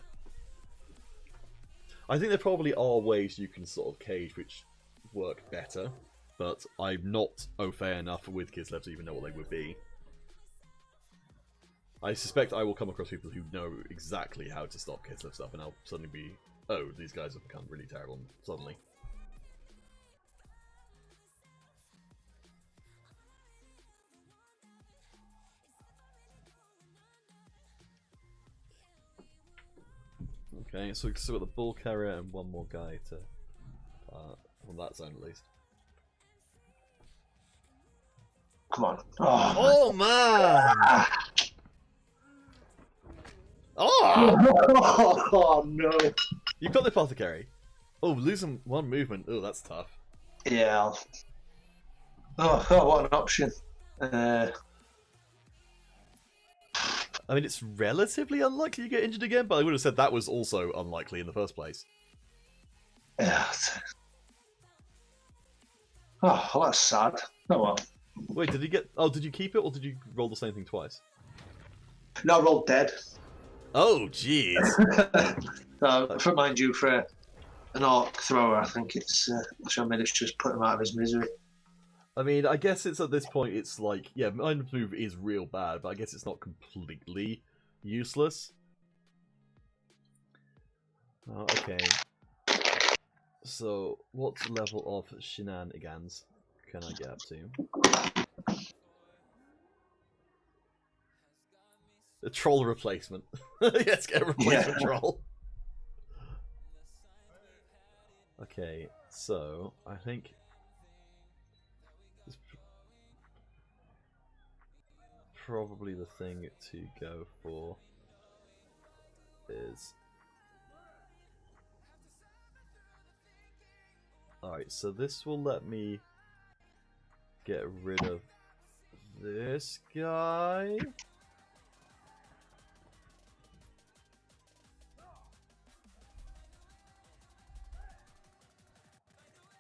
I think there probably are ways you can sort of cage which work better, but I'm not au fait enough with Kislev to even know what they would be. I suspect I will come across people who know exactly how to stop Kislev stuff, and I'll suddenly be, oh, these guys have become really terrible suddenly. Okay, so we've still got the Bull Carrier and one more guy to on that zone at least.
Come on.
Oh man!
Oh no!
You've got the Apothecary. Oh, losing one movement. Oh, that's tough.
Yeah. Oh, what an option.
I mean, it's relatively unlikely you get injured again, but I would have said that was also unlikely in the first place.
Yeah. Oh, well, that's sad. Oh well.
Wait, did he get... Oh, did you keep it, or did you roll the same thing twice?
No, I rolled dead.
Oh, jeez.
Mind you, for an orc thrower, I think it's... I maybe it's just put him out of his misery.
I mean, I guess it's at this point, it's like, yeah, Mind Move is real bad, but I guess it's not completely useless. Okay. So, what level of shenanigans can I get up to? A troll replacement. Let's get a replacement troll. Okay, so I think it's probably the thing to go for is... Alright, so this will let me get rid of this guy.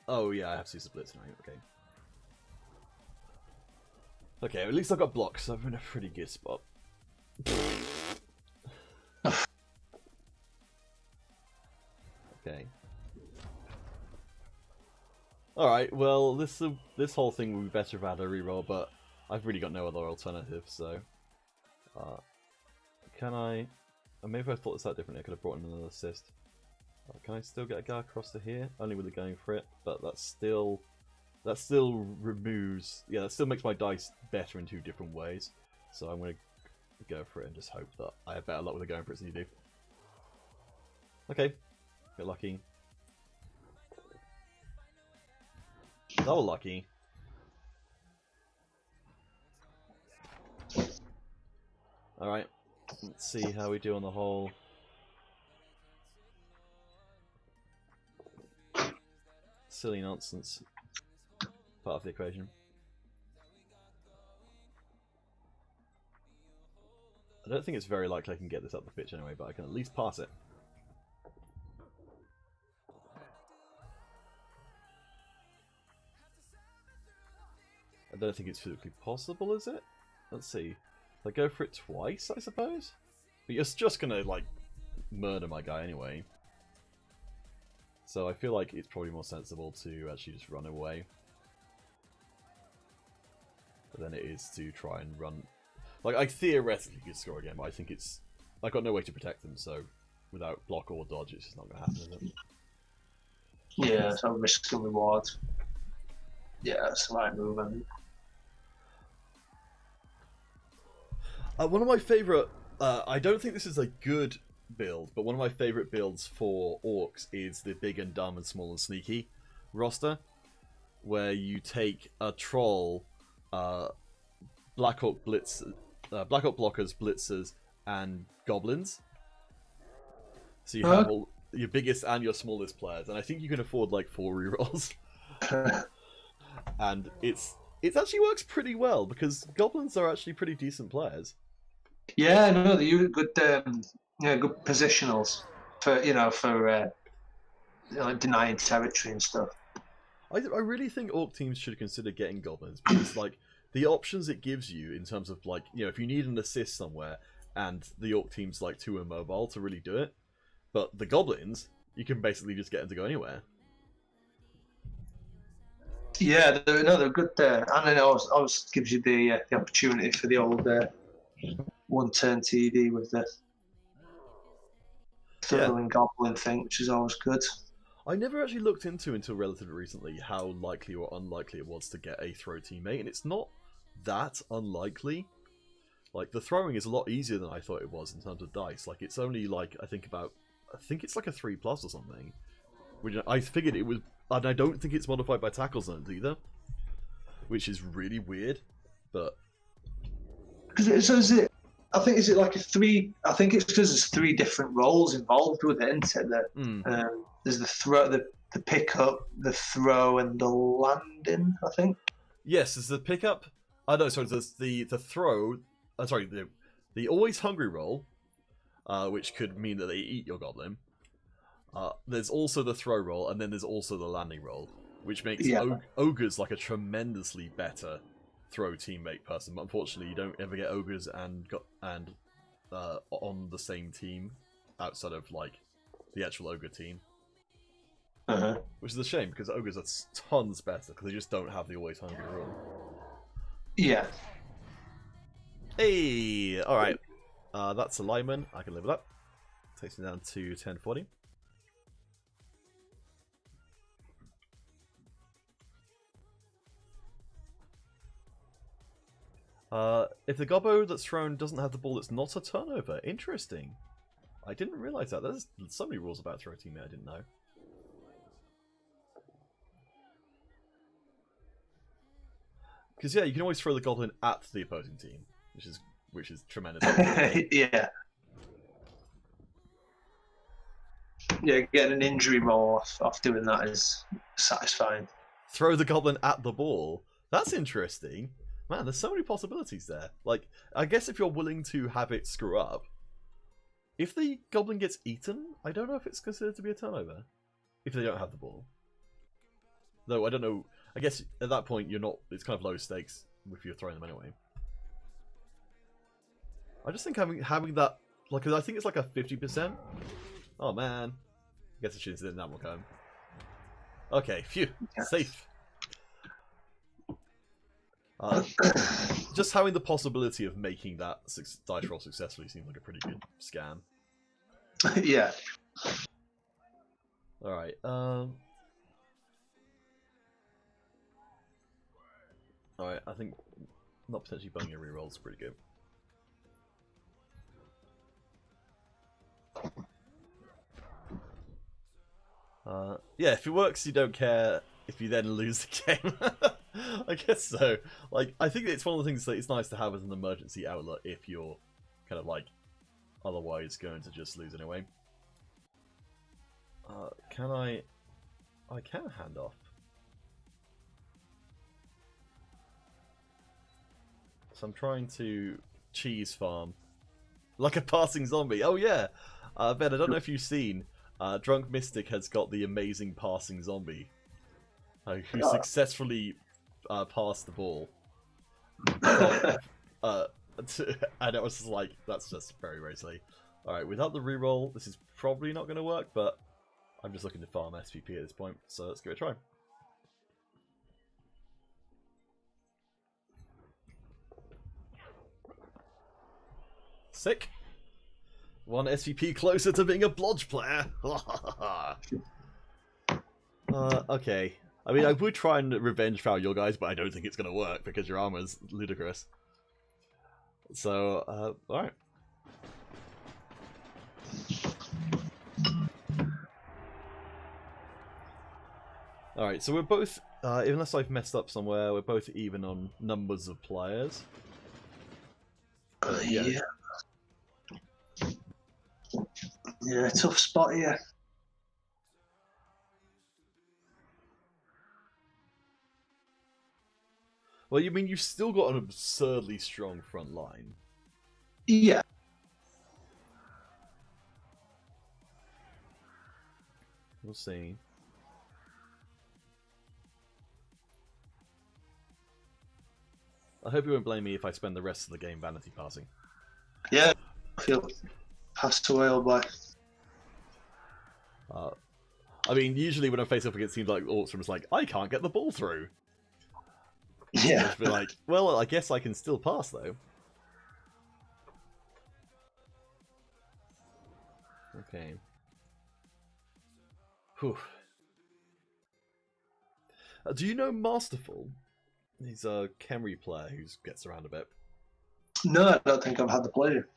Oh yeah, I have to split tonight, okay. Okay, at least I got blocks, so I'm in a pretty good spot. Okay. Alright, well, this whole thing would be better if I had a reroll, but I've really got no other alternative, so... can I... maybe if I thought this out differently, I could have brought in another assist. Can I still get a guy across to here? Only with it going for it, but that still removes... yeah, that still makes my dice better in two different ways. So I'm going to go for it and just hope that I have better luck with it going for it than you do. Okay, get lucky. Double lucky. Alright, let's see how we do on the whole. Silly nonsense part of the equation. I don't think it's very likely I can get this up the pitch anyway, but I can at least pass it. I don't think it's physically possible, is it? Let's see. I go for it twice, I suppose? But you're just gonna, like, murder my guy anyway. So I feel like it's probably more sensible to actually just run away than it is to try and run. Like, I theoretically could score again, but I think it's... I've got no way to protect them, so without block or dodge, it's just not going to happen, is it?
Yeah, so risk and reward. Yeah, that's the right move, I think.
One of my favourite... I don't think this is a good build, but one of my favourite builds for Orcs is the big and dumb and small and sneaky roster, where you take a troll, Black Orc Blitz, Black Orc blockers, blitzers, and goblins. So you have all your biggest and your smallest players, and I think you can afford like 4 rerolls. And it actually works pretty well because goblins are actually pretty decent players.
Yeah, no, they're good. Good positionals for like denying territory and stuff.
I really think Orc teams should consider getting goblins because like the options it gives you in terms of like if you need an assist somewhere and the Orc team's like too immobile to really do it, but the goblins you can basically just get them to go anywhere.
Yeah, they're good there, and it always gives you the opportunity for the old one-turn TD with the throwing goblin thing, which is always good.
I never actually looked into until relatively recently how likely or unlikely it was to get a throw teammate, and it's not that unlikely. Like the throwing is a lot easier than I thought it was in terms of dice. Like it's only like I think it's like a 3+ or something. Which I figured it was, and I don't think it's modified by tackle zones either, which is really weird. But
is it? I think is it like a 3? I think it's because there's 3 different roles involved with it, isn't it? There's the throw, the pickup, the throw, and the landing. I think. Yes,
there's the pickup. Oh no, sorry. There's the throw. Sorry, the always hungry roll, which could mean that they eat your goblin. There's also the throw roll, and then there's also the landing roll, which makes ogres like a tremendously better throw teammate person. But unfortunately, you don't ever get ogres and on the same team outside of like the actual ogre team. Which is a shame, because ogres are tons better, because they just don't have the always hungry rule.
Yeah.
Hey! Alright. That's a lineman. I can live with that. Takes me down to 1040. If the gobbo that's thrown doesn't have the ball, it's not a turnover. Interesting. I didn't realise that. There's so many rules about throw teammate I didn't know. Because yeah, you can always throw the goblin at the opposing team, which is tremendous.
Yeah. Yeah, getting an injury roll off doing that is satisfying.
Throw the goblin at the ball. That's interesting. Man, there's so many possibilities there. Like, I guess if you're willing to have it screw up, if the goblin gets eaten, I don't know if it's considered to be a turnover. If they don't have the ball. Though, I don't know. I guess at that point, you're not. It's kind of low stakes if you're throwing them anyway. I just think having that, like, 'cause I think it's like a 50%. Oh man, I guess I shouldn't have that one home. Okay, phew, safe. Just having the possibility of making that dice roll successfully seems like a pretty good scam.
Yeah.
All right. Alright, I think not potentially bunging a reroll is pretty good. Yeah, if it works, you don't care if you then lose the game. I guess so. Like, I think it's one of the things that it's nice to have as an emergency outlet if you're kind of like otherwise going to just lose anyway. Can I can hand off. So I'm trying to cheese farm like a passing zombie. Oh yeah, Ben, I don't know if you've seen, Drunk Mystic has got the amazing passing zombie who successfully passed the ball. And it was just like, that's just very, very silly. Alright, without the reroll, this is probably not going to work, but I'm just looking to farm SVP at this point, so let's give it a try. Sick. One SVP closer to being a blodge player. Okay. I mean, I would try and revenge foul your guys, but I don't think it's going to work because your armor's ludicrous. So, alright. Alright, so we're both, unless I've messed up somewhere, we're both even on numbers of players.
Yeah. Yeah, tough spot here.
Well, you mean you've still got an absurdly strong front line.
Yeah.
We'll see. I hope you won't blame me if I spend the rest of the game vanity passing.
Yeah, I feel passed away, old boy.
I mean, usually when I face up against teams like Orcs, I'm just like, I can't get the ball through.
Yeah.
Just be like, well, I guess I can still pass though. Okay. Whew. Do you know Masterful? He's a Khemri player who gets around a bit.
No, I don't think I've had the pleasure.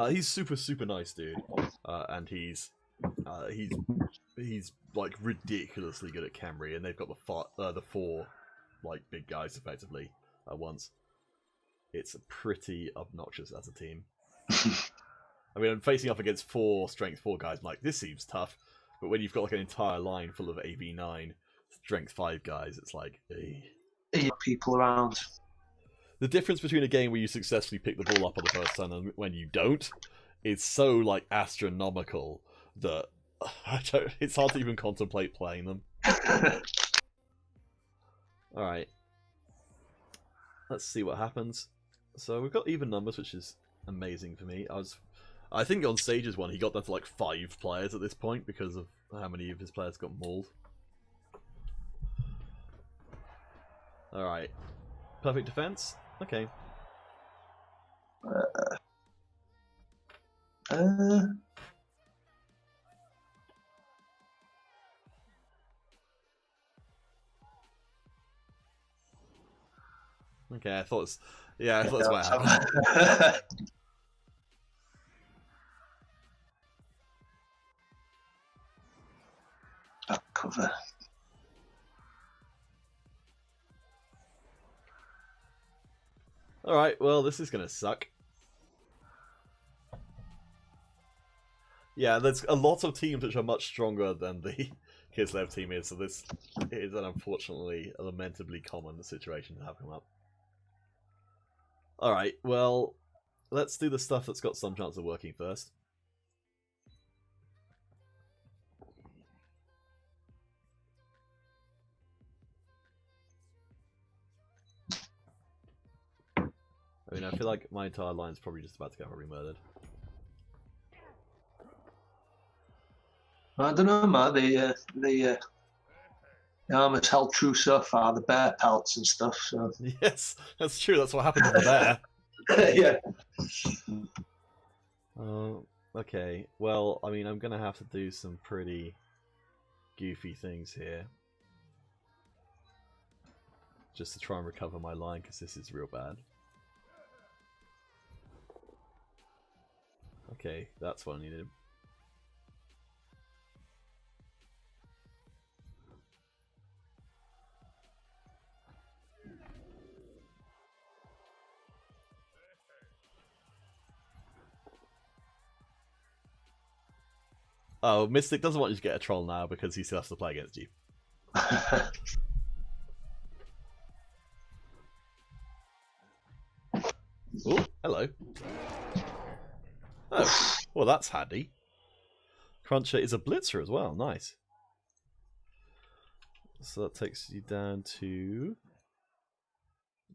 He's super, super nice dude, and he's like ridiculously good at Khemri, and they've got the four like big guys effectively at once. It's pretty obnoxious as a team. I mean, I'm facing up against 4 strength 4 guys. I'm like, this seems tough, but when you've got like an entire line full of AV9 strength 5 guys, it's like,
people around.
The difference between a game where you successfully pick the ball up on the first turn and when you don't is so like astronomical that it's hard to even contemplate playing them. Alright. Let's see what happens. So we've got even numbers, which is amazing for me. I think on Sage's one he got down to like 5 players at this point because of how many of his players got mauled. Alright. Perfect defense? Okay. Okay, I thought it's... Yeah, I thought that's what happened.
Back cover.
Alright, well, this is gonna suck. Yeah, there's a lot of teams which are much stronger than the Kislev team is, so this is an unfortunately a lamentably common situation to have come up. Alright, well, let's do the stuff that's got some chance of working first. I mean, I feel like my entire line's probably just about to get horribly murdered.
I don't know, man. The armor's held true so far. The bear pelts and stuff. So
Yes, that's true. That's what happened to the bear.
Yeah.
Okay. Well, I mean, I'm gonna have to do some pretty goofy things here, just to try and recover my line, because this is real bad. Okay, that's what I needed. Oh, Mystic doesn't want you to get a troll now because he still has to play against you. Oh, hello. Oh, well, that's handy. Cruncher is a blitzer as well. Nice. So that takes you down to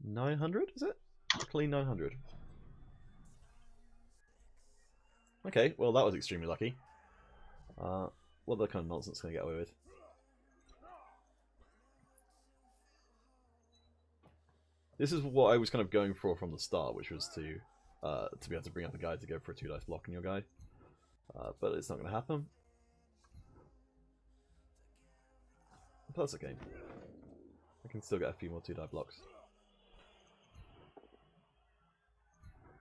900, is it? A clean 900. Okay, well, that was extremely lucky. What other kind of nonsense can I get away with? This is what I was kind of going for from the start, which was to be able to bring up a guy to go for a 2 dice block on your guy. But it's not going to happen. But that's okay. I can still get a few more 2 die blocks.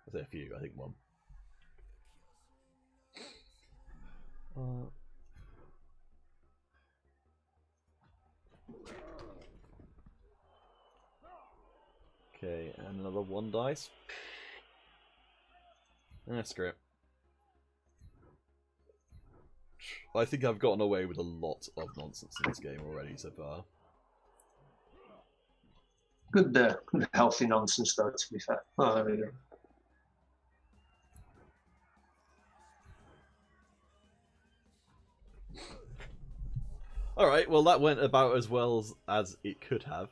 I say a few, I think one. Okay, and another 1 dice. Screw it. I think I've gotten away with a lot of nonsense in this game already so far.
Good healthy nonsense, though, to be fair. Oh, there we go.
Alright, well that went about as well as it could have.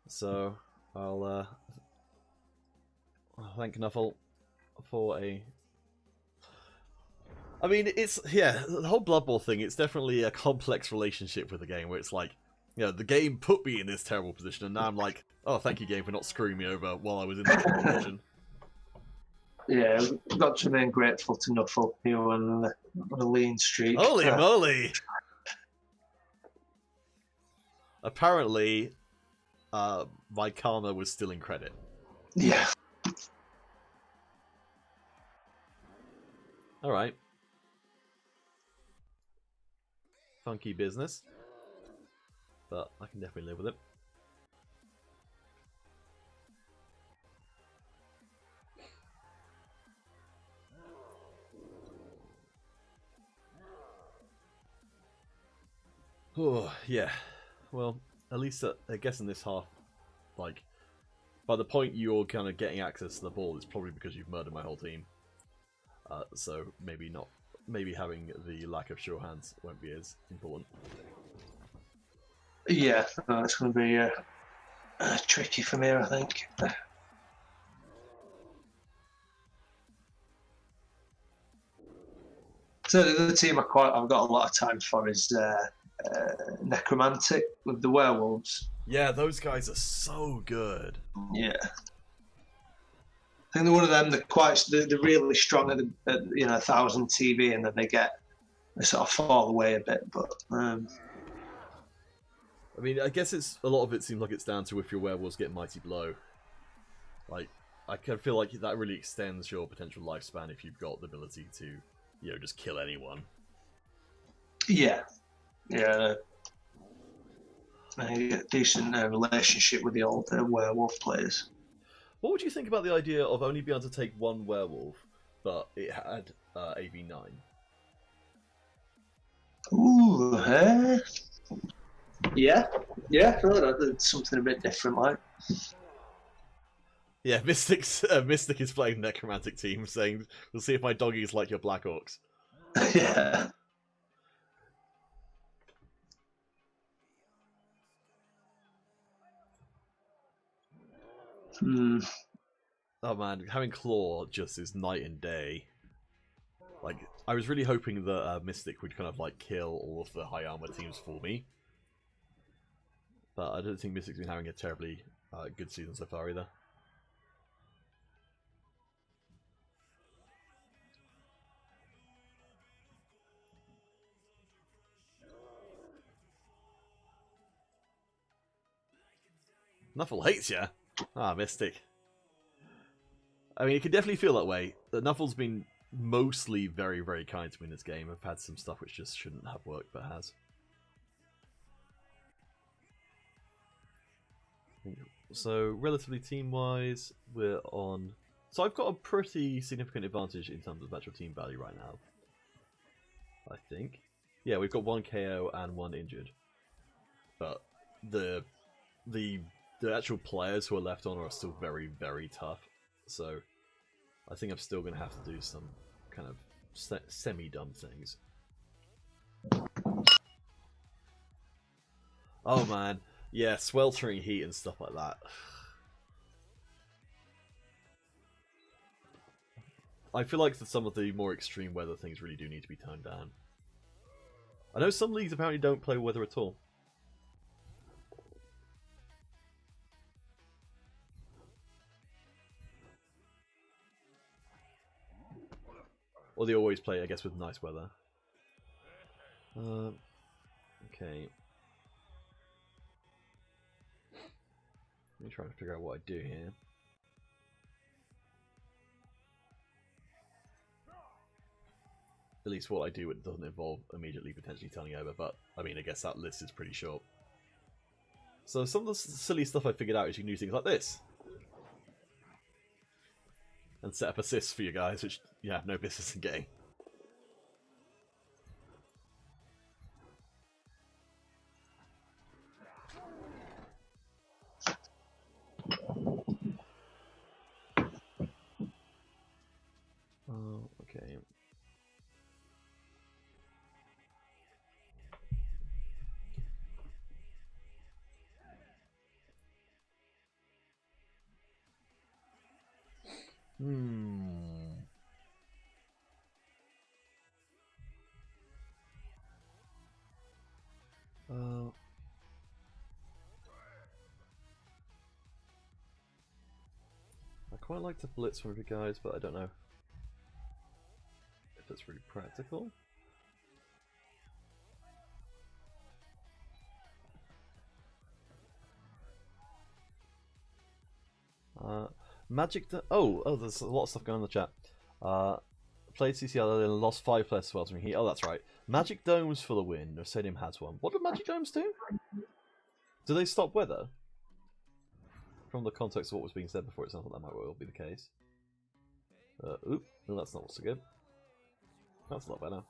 So, I'll thank Knuffle for a... I mean, it's, yeah, the whole Blood Bowl thing, it's definitely a complex relationship with the game, where it's like, you know, the game put me in this terrible position, and now I'm like, oh, thank you, game, for not screwing me over while I was in that position.
Yeah, I've got to remain grateful to Knuffle, you know, on a lean streak.
Holy moly! Apparently, my karma was still in credit.
Yeah.
Alright. Funky business. But I can definitely live with it. Oh, yeah. Well, at least I guess in this half, like, by the point you're kind of getting access to the ball, it's probably because you've murdered my whole team. So maybe not. Maybe having the lack of sure hands won't be as important.
Yeah, it's going to be tricky for me, I think. So the team I've got a lot of time for is Necromantic with the werewolves.
Yeah, those guys are so good.
Yeah. I think they're one of them. They're really strong at 1,000 TV, and then they sort of fall away a bit. But
I mean, I guess a lot of it seems like it's down to if your werewolves get mighty blow. Like, I can feel like that really extends your potential lifespan if you've got the ability to, just kill anyone.
yeah. I get a decent relationship with the old werewolf players.
What would you think about the idea of only being able to take one werewolf, but it had AV9?
Ooh, yeah. That's something a bit different, like.
Yeah, Mystic is playing Necromantic team, saying, "We'll see if my doggies like your Black Orcs."
Yeah.
Oh man, having Claw just is night and day. Like, I was really hoping that Mystic would kind of like kill all of the high armor teams for me, but I don't think Mystic's been having a terribly good season so far either. Nuffle hates ya. Ah, Mystic. I mean, you can definitely feel that way. That Nuffle's been mostly very, very kind to me in this game. I've had some stuff which just shouldn't have worked, but has. So, relatively team-wise, we're on... So I've got a pretty significant advantage in terms of actual team value right now. I think. Yeah, we've got 1 KO and 1 injured. But the actual players who are left on are still very, very tough. So I think I'm still going to have to do some kind of semi-dumb things. Oh man, yeah, sweltering heat and stuff like that. I feel like that some of the more extreme weather things really do need to be toned down. I know some leagues apparently don't play weather at all. Or they always play, I guess, with nice weather. Okay. Let me try to figure out what I do here. At least what I do, it doesn't involve immediately potentially turning over, but I mean, I guess that list is pretty short. So some of the silly stuff I figured out is you can do things like this. And set up assists for you guys, which you have no business in getting. Oh, okay. I quite like to blitz one of you guys, but I don't know if it's really practical. Magic. Oh, there's a lot of stuff going on in the chat. Played CCL and lost 5 players as well to me. Oh, that's right. Magic Domes for the win. No Stadium has one. What do Magic Domes do? Do they stop weather? From the context of what was being said before, it sounds like that might well be the case. Oop. No, that's not so good. That's a lot better.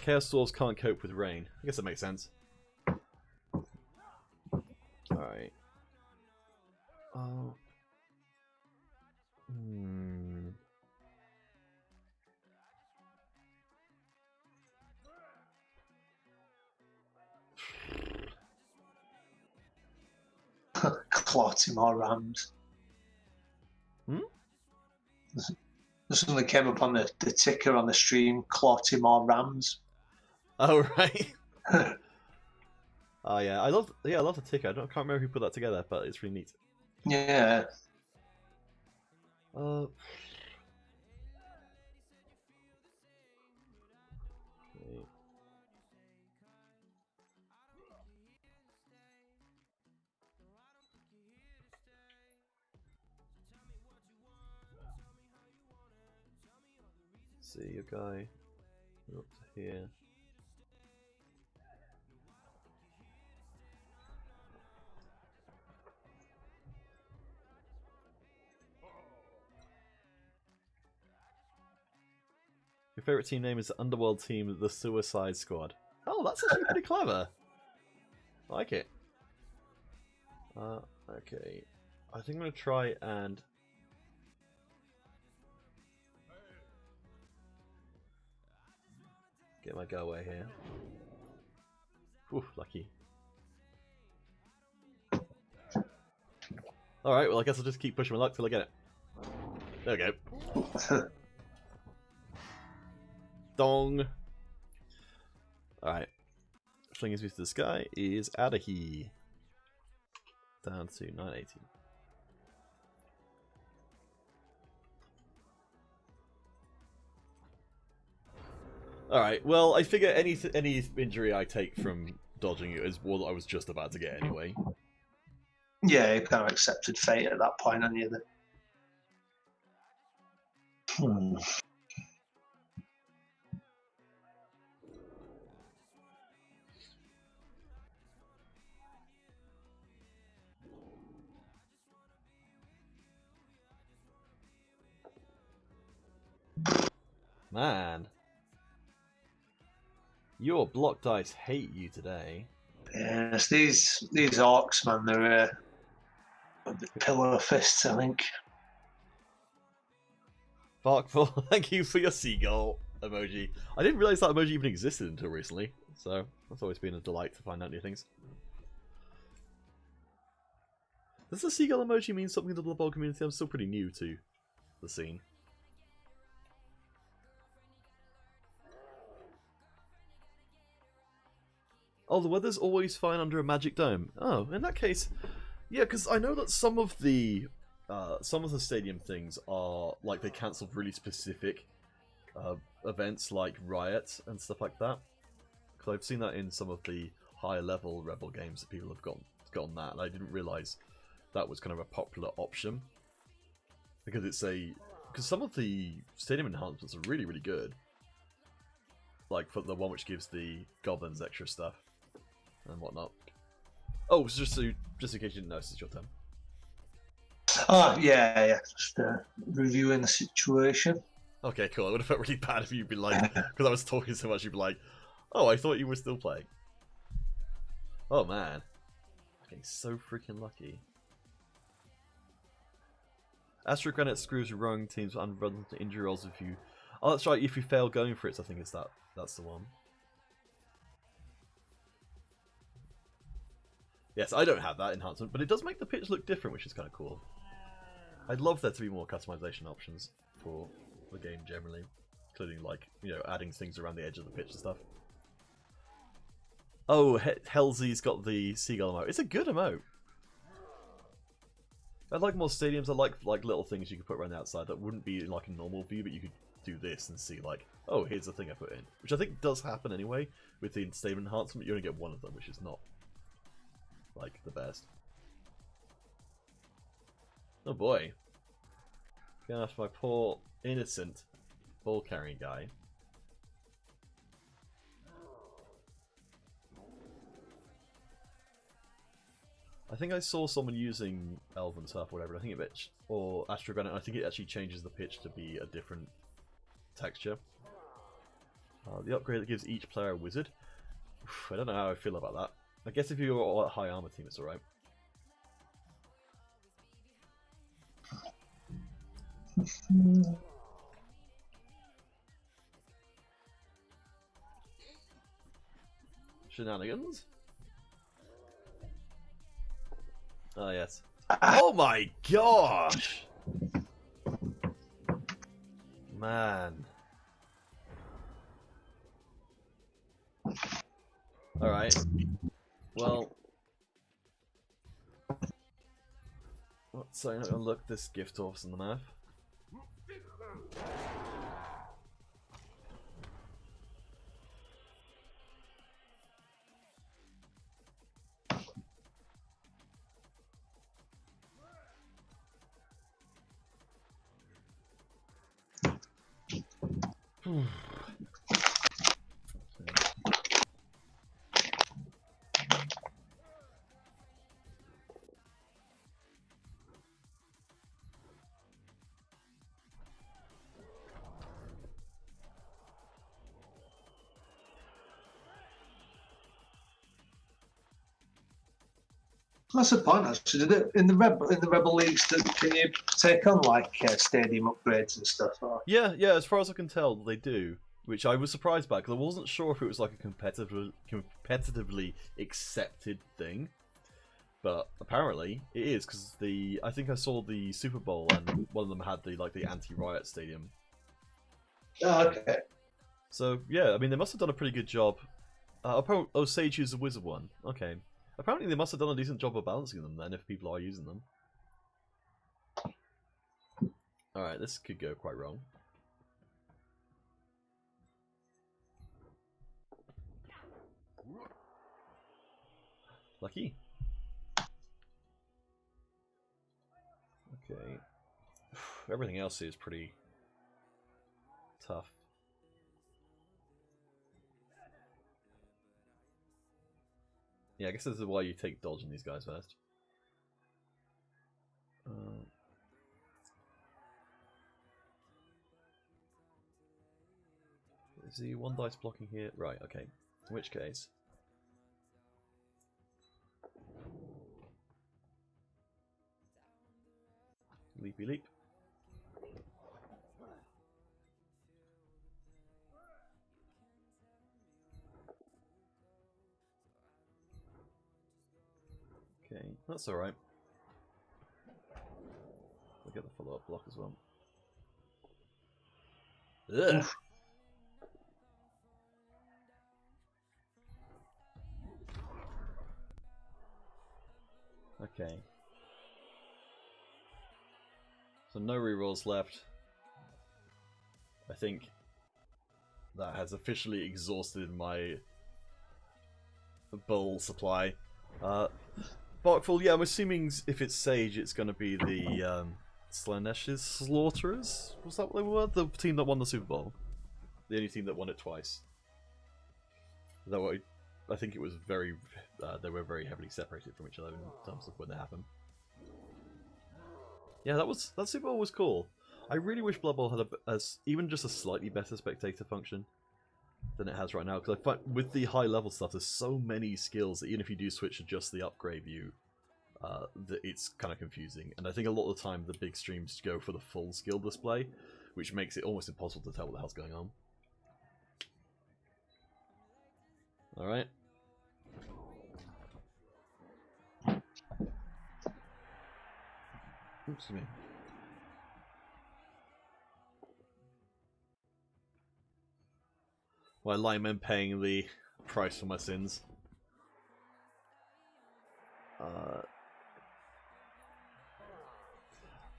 Chaos Swords can't cope with rain. I guess that makes sense. Alright.
Claw-Timor Rams.
Hmm?
This suddenly came up on the ticker on the stream, Claw-Timor Rams.
Oh, right. Oh, yeah. I love the ticker. I can't remember who put that together, but it's really neat.
Yeah.
Okay. See your guy up to here. Your favorite team name is the Underworld team, the Suicide Squad. Oh, that's actually pretty clever. I like it. Okay. I think I'm gonna try and get my go away here. Whew, lucky. Alright, well I guess I'll just keep pushing my luck till I get it. There we go. Dong! Alright. Flinging me to the sky is out of here. Down to 980. Alright, well, I figure any injury I take from dodging it is what I was just about to get anyway.
Yeah, you kind of accepted fate at that point, haven't you?
Man. Your block dice hate you today.
Yes, these orcs, man, they're a bit pillar of fists, I think.
Barkful, thank you for your seagull emoji. I didn't realise that emoji even existed until recently, so that's always been a delight to find out new things. Does the seagull emoji mean something to the Blood Bowl community? I'm still pretty new to the scene. Oh, the weather's always fine under a magic dome. Oh, in that case, yeah, because I know that some of the stadium things are like they cancelled really specific events like riots and stuff like that. Because I've seen that in some of the higher level Rebel games that people have gotten that, and I didn't realise that was kind of a popular option because because some of the stadium enhancements are really good. Like for the one which gives the goblins extra stuff and whatnot. Oh, so just in case you didn't notice, it's your turn.
Oh, yeah. Just reviewing the situation.
Okay, cool. I would have felt really bad if you'd be like, because I was talking so much, you'd be like, oh, I thought you were still playing. Oh, man. Okay, so freaking lucky. Astro Granite screws your rowing teams and runs into injury rolls if you... Oh, that's right, if you fail going for it, so I think it's that's the one. Yes, I don't have that enhancement, but it does make the pitch look different, which is kind of cool. I'd love there to be more customization options for the game generally, including like, adding things around the edge of the pitch and stuff. Oh, Helsy's got the seagull emote. It's a good emote. I'd like more stadiums. I like little things you could put around the outside that wouldn't be in like a normal view, but you could do this and see like, oh, here's the thing I put in, which I think does happen anyway with the stadium enhancement. You only get one of them, which is not like the best. Oh boy. Going after my poor, innocent ball carrying guy. I think I saw someone using Elven Turf or whatever, I think or Astro Granite, I think it actually changes the pitch to be a different texture. The upgrade that gives each player a wizard. Oof, I don't know how I feel about that. I guess if you're a high armor team, it's alright. Shenanigans? Oh, yes. Oh my gosh! Man. Alright. Well. So I'm not gonna look this gift horse in the mouth.
That's the point. Actually, in the Rebel leagues, can you take on like stadium upgrades and stuff? Or?
Yeah. As far as I can tell, they do, which I was surprised by because I wasn't sure if it was like a competitively accepted thing, but apparently it is because I think I saw the Super Bowl and one of them had the anti-riot stadium.
Oh, okay.
So yeah, I mean they must have done a pretty good job. Oh, Sage used the Wizard one. Okay. Apparently they must have done a decent job of balancing them then, if people are using them. Alright, this could go quite wrong. Lucky. Okay. Everything else is pretty tough. Yeah, I guess this is why you take dodge on these guys first. Is the one dice blocking here? Right, okay. In which case... Leapy leap. Okay, that's alright. We'll get the follow-up block as well. Ugh. Okay. So no rerolls left. I think that has officially exhausted my bowl supply. Barkful, yeah, I'm assuming if it's Sage, it's going to be the Slaanesh Slaughterers? Was that what they were? The team that won the Super Bowl? The only team that won it twice. Is that what I think it was very... they were very heavily separated from each other in terms of when they happened. Yeah, that Super Bowl was cool. I really wish Blood Bowl had even just a slightly better spectator function than it has right now, because I find with the high level stuff, there's so many skills that even if you do switch to just the upgrade view, that it's kind of confusing. And I think a lot of the time the big streams go for the full skill display, which makes it almost impossible to tell what the hell's going on. Alright. Oops, me. My linemen paying the price for my sins.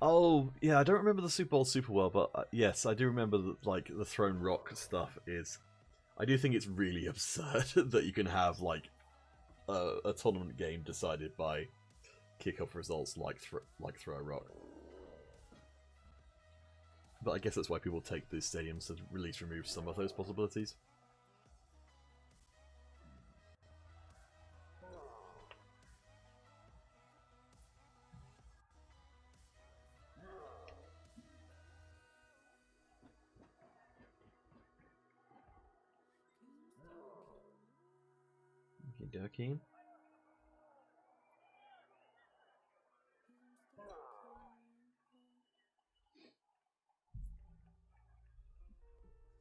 Oh, yeah, I don't remember the Super Bowl super well, but yes, I do remember that, like, the Throne Rock stuff is... I do think it's really absurd that you can have, like, a tournament game decided by kickoff results like Throw a Rock. But I guess that's why people take these stadiums to at least remove some of those possibilities. Okie dokie.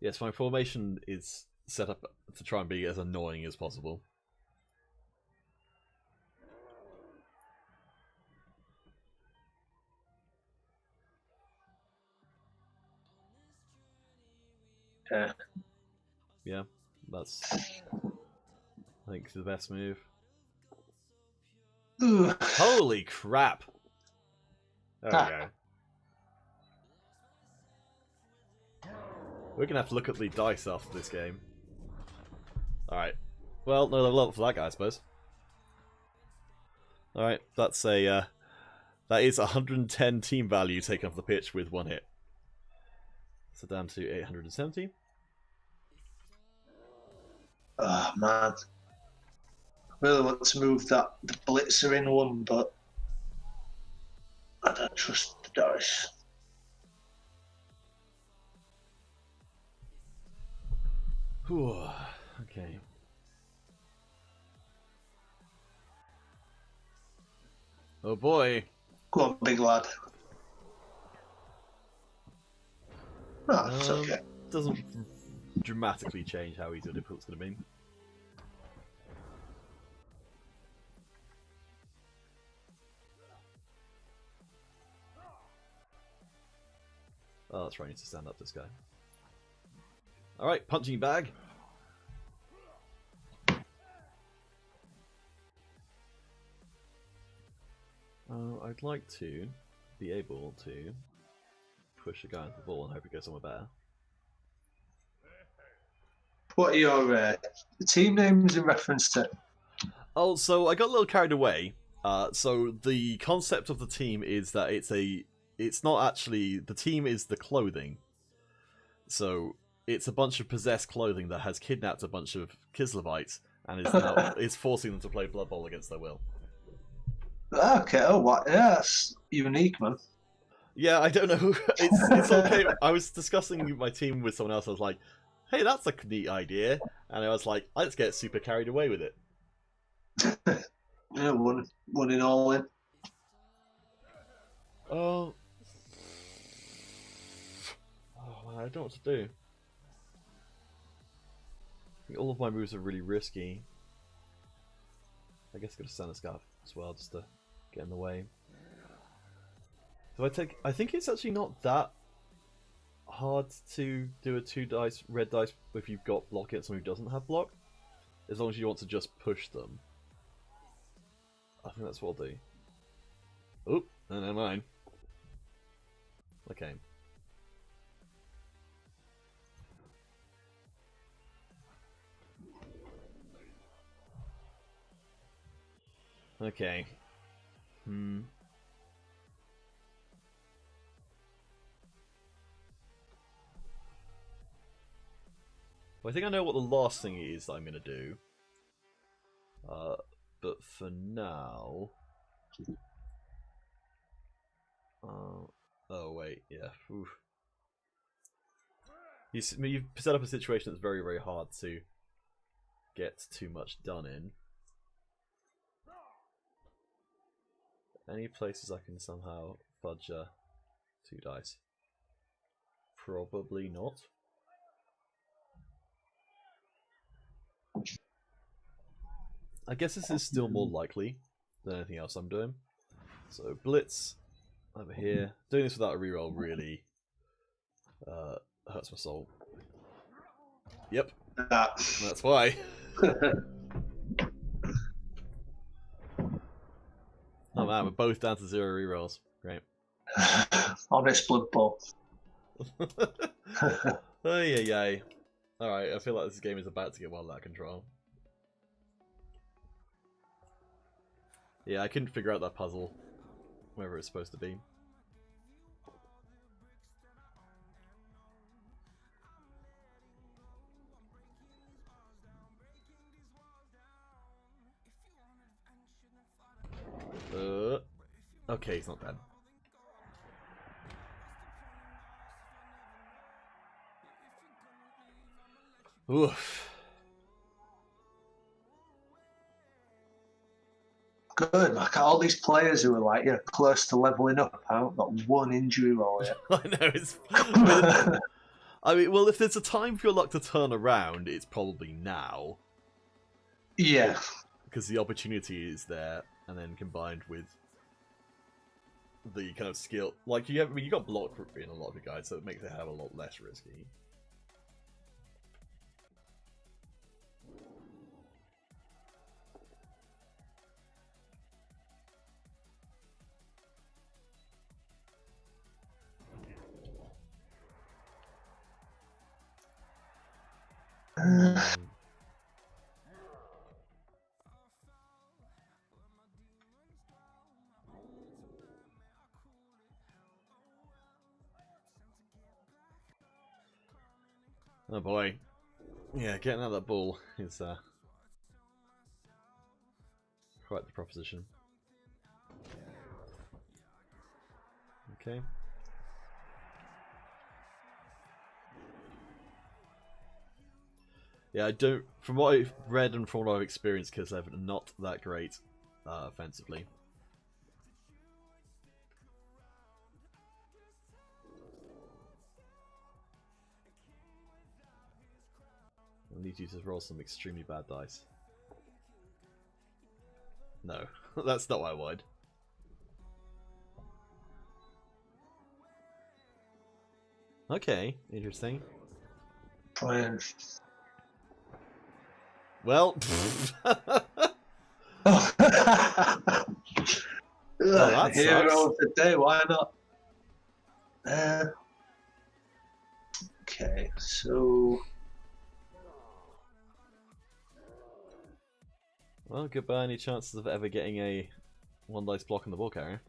Yes, my formation is set up to try and be as annoying as possible.
Yeah.
Yeah, that's, I think, the best move.
Ooh.
Holy crap! There we go. We're gonna have to look at the dice after this game. Alright. Well, no level up for that guy, I suppose. Alright, that's a, that is 110 team value taken off the pitch with one hit. So down to 870.
Oh, man. I really want to move the blitzer in one, but I don't trust the dice.
Whew. Okay. Oh boy.
Go on, big lad. Oh, it's okay.
Doesn't dramatically change how easy the difficulty's going to be. Oh, that's right, I need to stand up this guy. Alright, punching bag. I'd like to be able to push a guy into the ball and hope it goes somewhere better.
What are your team names in reference to?
Oh, so I got a little carried away. So the concept of the team is that it's not actually, the team is the clothing. So it's a bunch of possessed clothing that has kidnapped a bunch of Kislevites and is now is forcing them to play Blood Bowl against their will.
Okay, oh what? Yeah, that's unique, man.
Yeah, I don't know. It's okay. I was discussing my team with someone else. I was like, "Hey, that's a neat idea," and I was like, "Let's get super carried away with it."
Yeah, one in all in.
Oh, man, I don't know what to do. I think all of my moves are really risky. I guess I'm gonna stand a scarf as well, just to get in the way. So I think it's actually not that hard to do a 2 dice red dice if you've got block against someone who doesn't have block, as long as you want to just push them. I think that's what I'll do. Oop, no, never mind. Okay. Okay. Well, I think I know what the last thing is that I'm going to do. But for now... oh, wait, yeah. Oof. You've set up a situation that's very, very hard to get too much done in. Any places I can somehow fudge 2 dice? Probably not. I guess this is still more likely than anything else I'm doing. So Blitz over here. Doing this without a reroll really hurts my soul. Yep. That's why. Oh man, we're both down to 0 rerolls. Great.
Honest Blood Bowl.
Oh yeah. Alright, I feel like this game is about to get well out of control. Yeah, I couldn't figure out that puzzle, wherever it's supposed to be. Okay, he's not dead. Oof.
Good. Like all these players who are like, yeah, close to leveling up. I haven't got one injury roll yet.
I know it's. I mean, well, if there's a time for your luck to turn around, it's probably now.
Yeah.
Because the opportunity is there, and then combined with the kind of skill, like you got block in a lot of your guys, so it makes it have a lot less risky. Oh boy. Yeah, getting out of that ball is quite the proposition. Okay. Yeah, I don't. From what I've read and from what I've experienced, Kislev not that great offensively. I need you to roll some extremely bad dice. No, that's not what I wanted. Okay, interesting.
Brian.
Well,
Oh,
that
hero
sucks.
of the day, why not? Okay, so
Well, goodbye any chances of ever getting a one dice block on the ball carrier.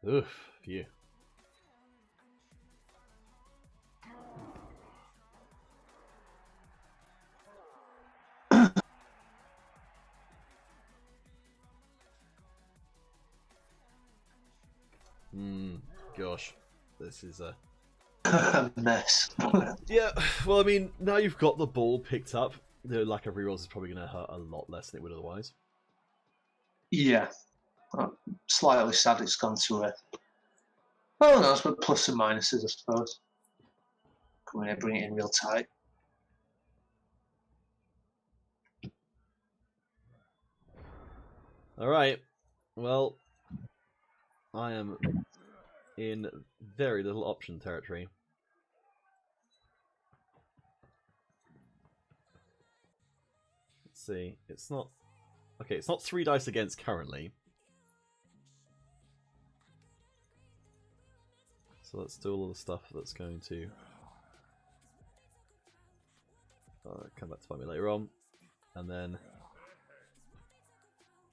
Oof, phew. Gosh, this is a
mess.
yeah. Well, I mean, now you've got the ball picked up, the lack of rerolls is probably going to hurt a lot less than it would otherwise.
Yeah, I'm slightly sad it's gone to a. Oh no, it's but plus and minuses, I suppose. Come in here, bring it in real tight.
All right. Well, I am in very little option territory. Let's see. It's not okay. It's not 3 dice against currently. So let's do all of the stuff that's going to come back to bite me later on, and then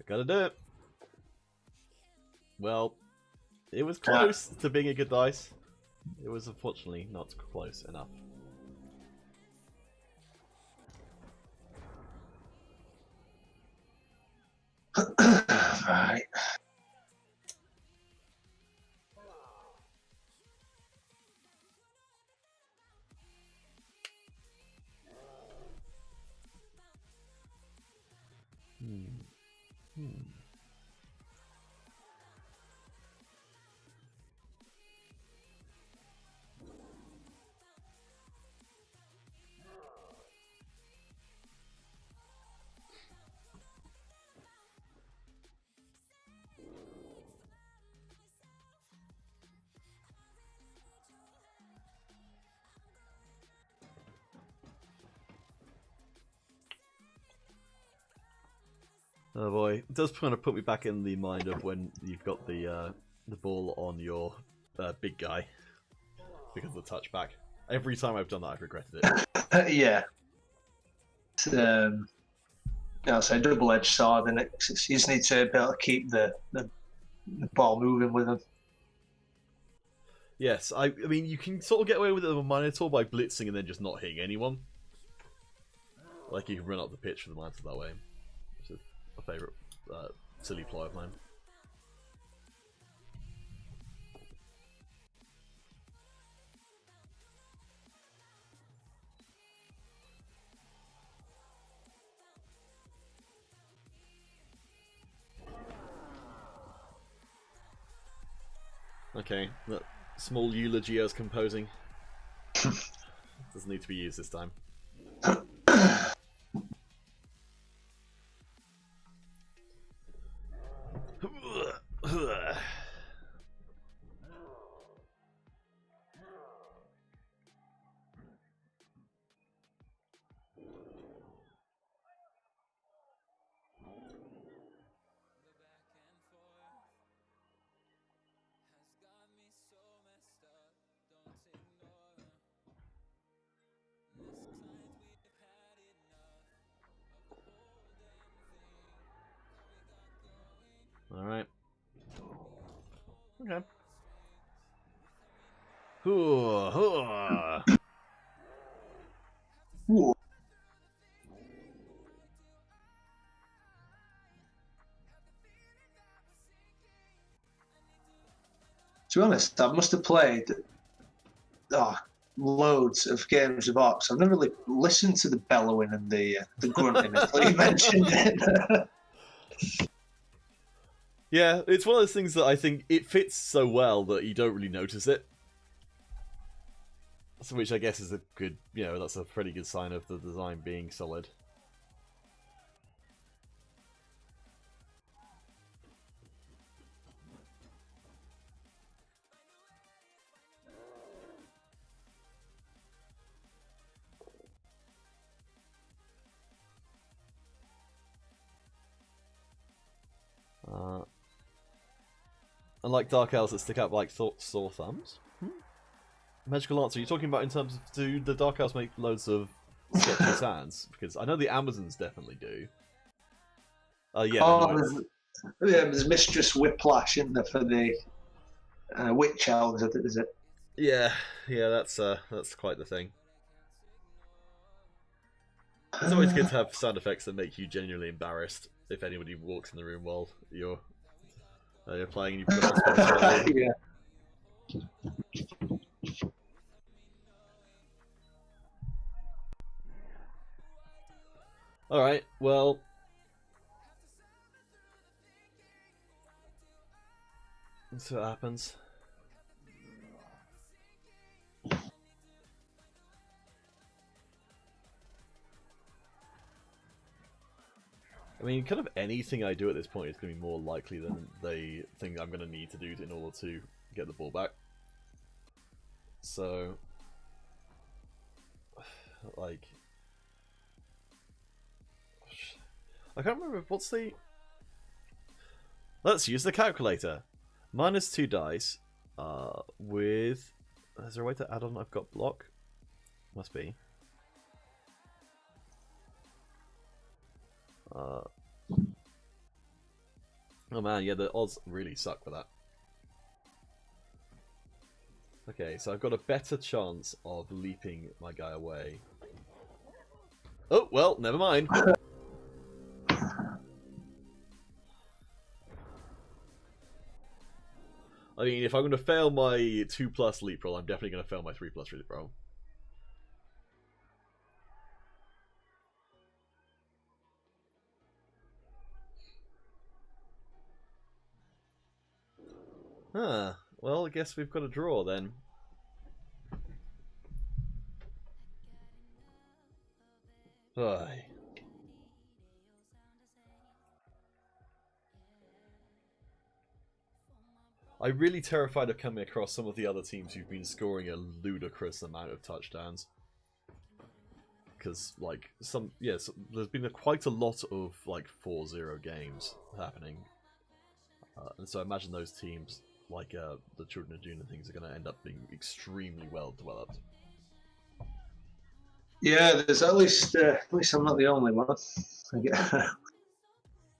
I gotta do it. Well, it was close to being a good dice. It was unfortunately not close enough.
Right.
Oh boy, it does kind of put me back in the mind of when you've got the ball on your big guy because of the touchback. Every time I've done that, I've regretted it.
Yeah. It's, yeah, so double-edged sword, and you just need to be able to keep the ball moving with them.
Yes, I mean you can sort of get away with it with a Minotaur by blitzing and then just not hitting anyone. Like you can run up the pitch for the Minotaur that way. Which is a favourite silly ploy of mine. Okay, that small eulogy I was composing doesn't need to be used this time. Alright. Okay. Ooh.
Ooh. To be honest, I must have played loads of games of Orcs. I've never really listened to the bellowing and the grunting until you mentioned it.
Yeah, it's one of those things that I think it fits so well that you don't really notice it. So, which I guess is a good, that's a pretty good sign of the design being solid. Unlike Dark Elves that stick out like sore thumbs. Magical answer. You're talking about in terms of do the Dark Elves make loads of sketchy sounds? Because I know the Amazons definitely do.
Yeah. There's Mistress Whiplash in there for the Witch Elves, is it?
Yeah, that's quite the thing. It's always good to have sound effects that make you genuinely embarrassed if anybody walks in the room while you're playing and you put on
Yeah.
Alright, well... let's see what happens. I mean, kind of anything I do at this point is going to be more likely than the thing I'm going to need to do in order to get the ball back. So... like... I can't remember, what's the... Let's use the calculator. -2 dice, with... Is there a way to add on I've got block? Must be. Oh man, yeah, the odds really suck for that. Okay, so I've got a better chance of leaping my guy away. Oh, well, never mind. I mean, if I'm going to fail my 2+ leap roll, I'm definitely going to fail my 3+ leap roll. Huh. Well, I guess we've got a draw then. Aye. I'm really terrified of coming across some of the other teams who've been scoring a ludicrous amount of touchdowns. Because, like, there's been quite a lot of, like, 4-0 games happening. And so I imagine those teams, like the Children of Dune and things, are going to end up being extremely well developed.
Yeah, there's at least I'm not the only one.
Yeah.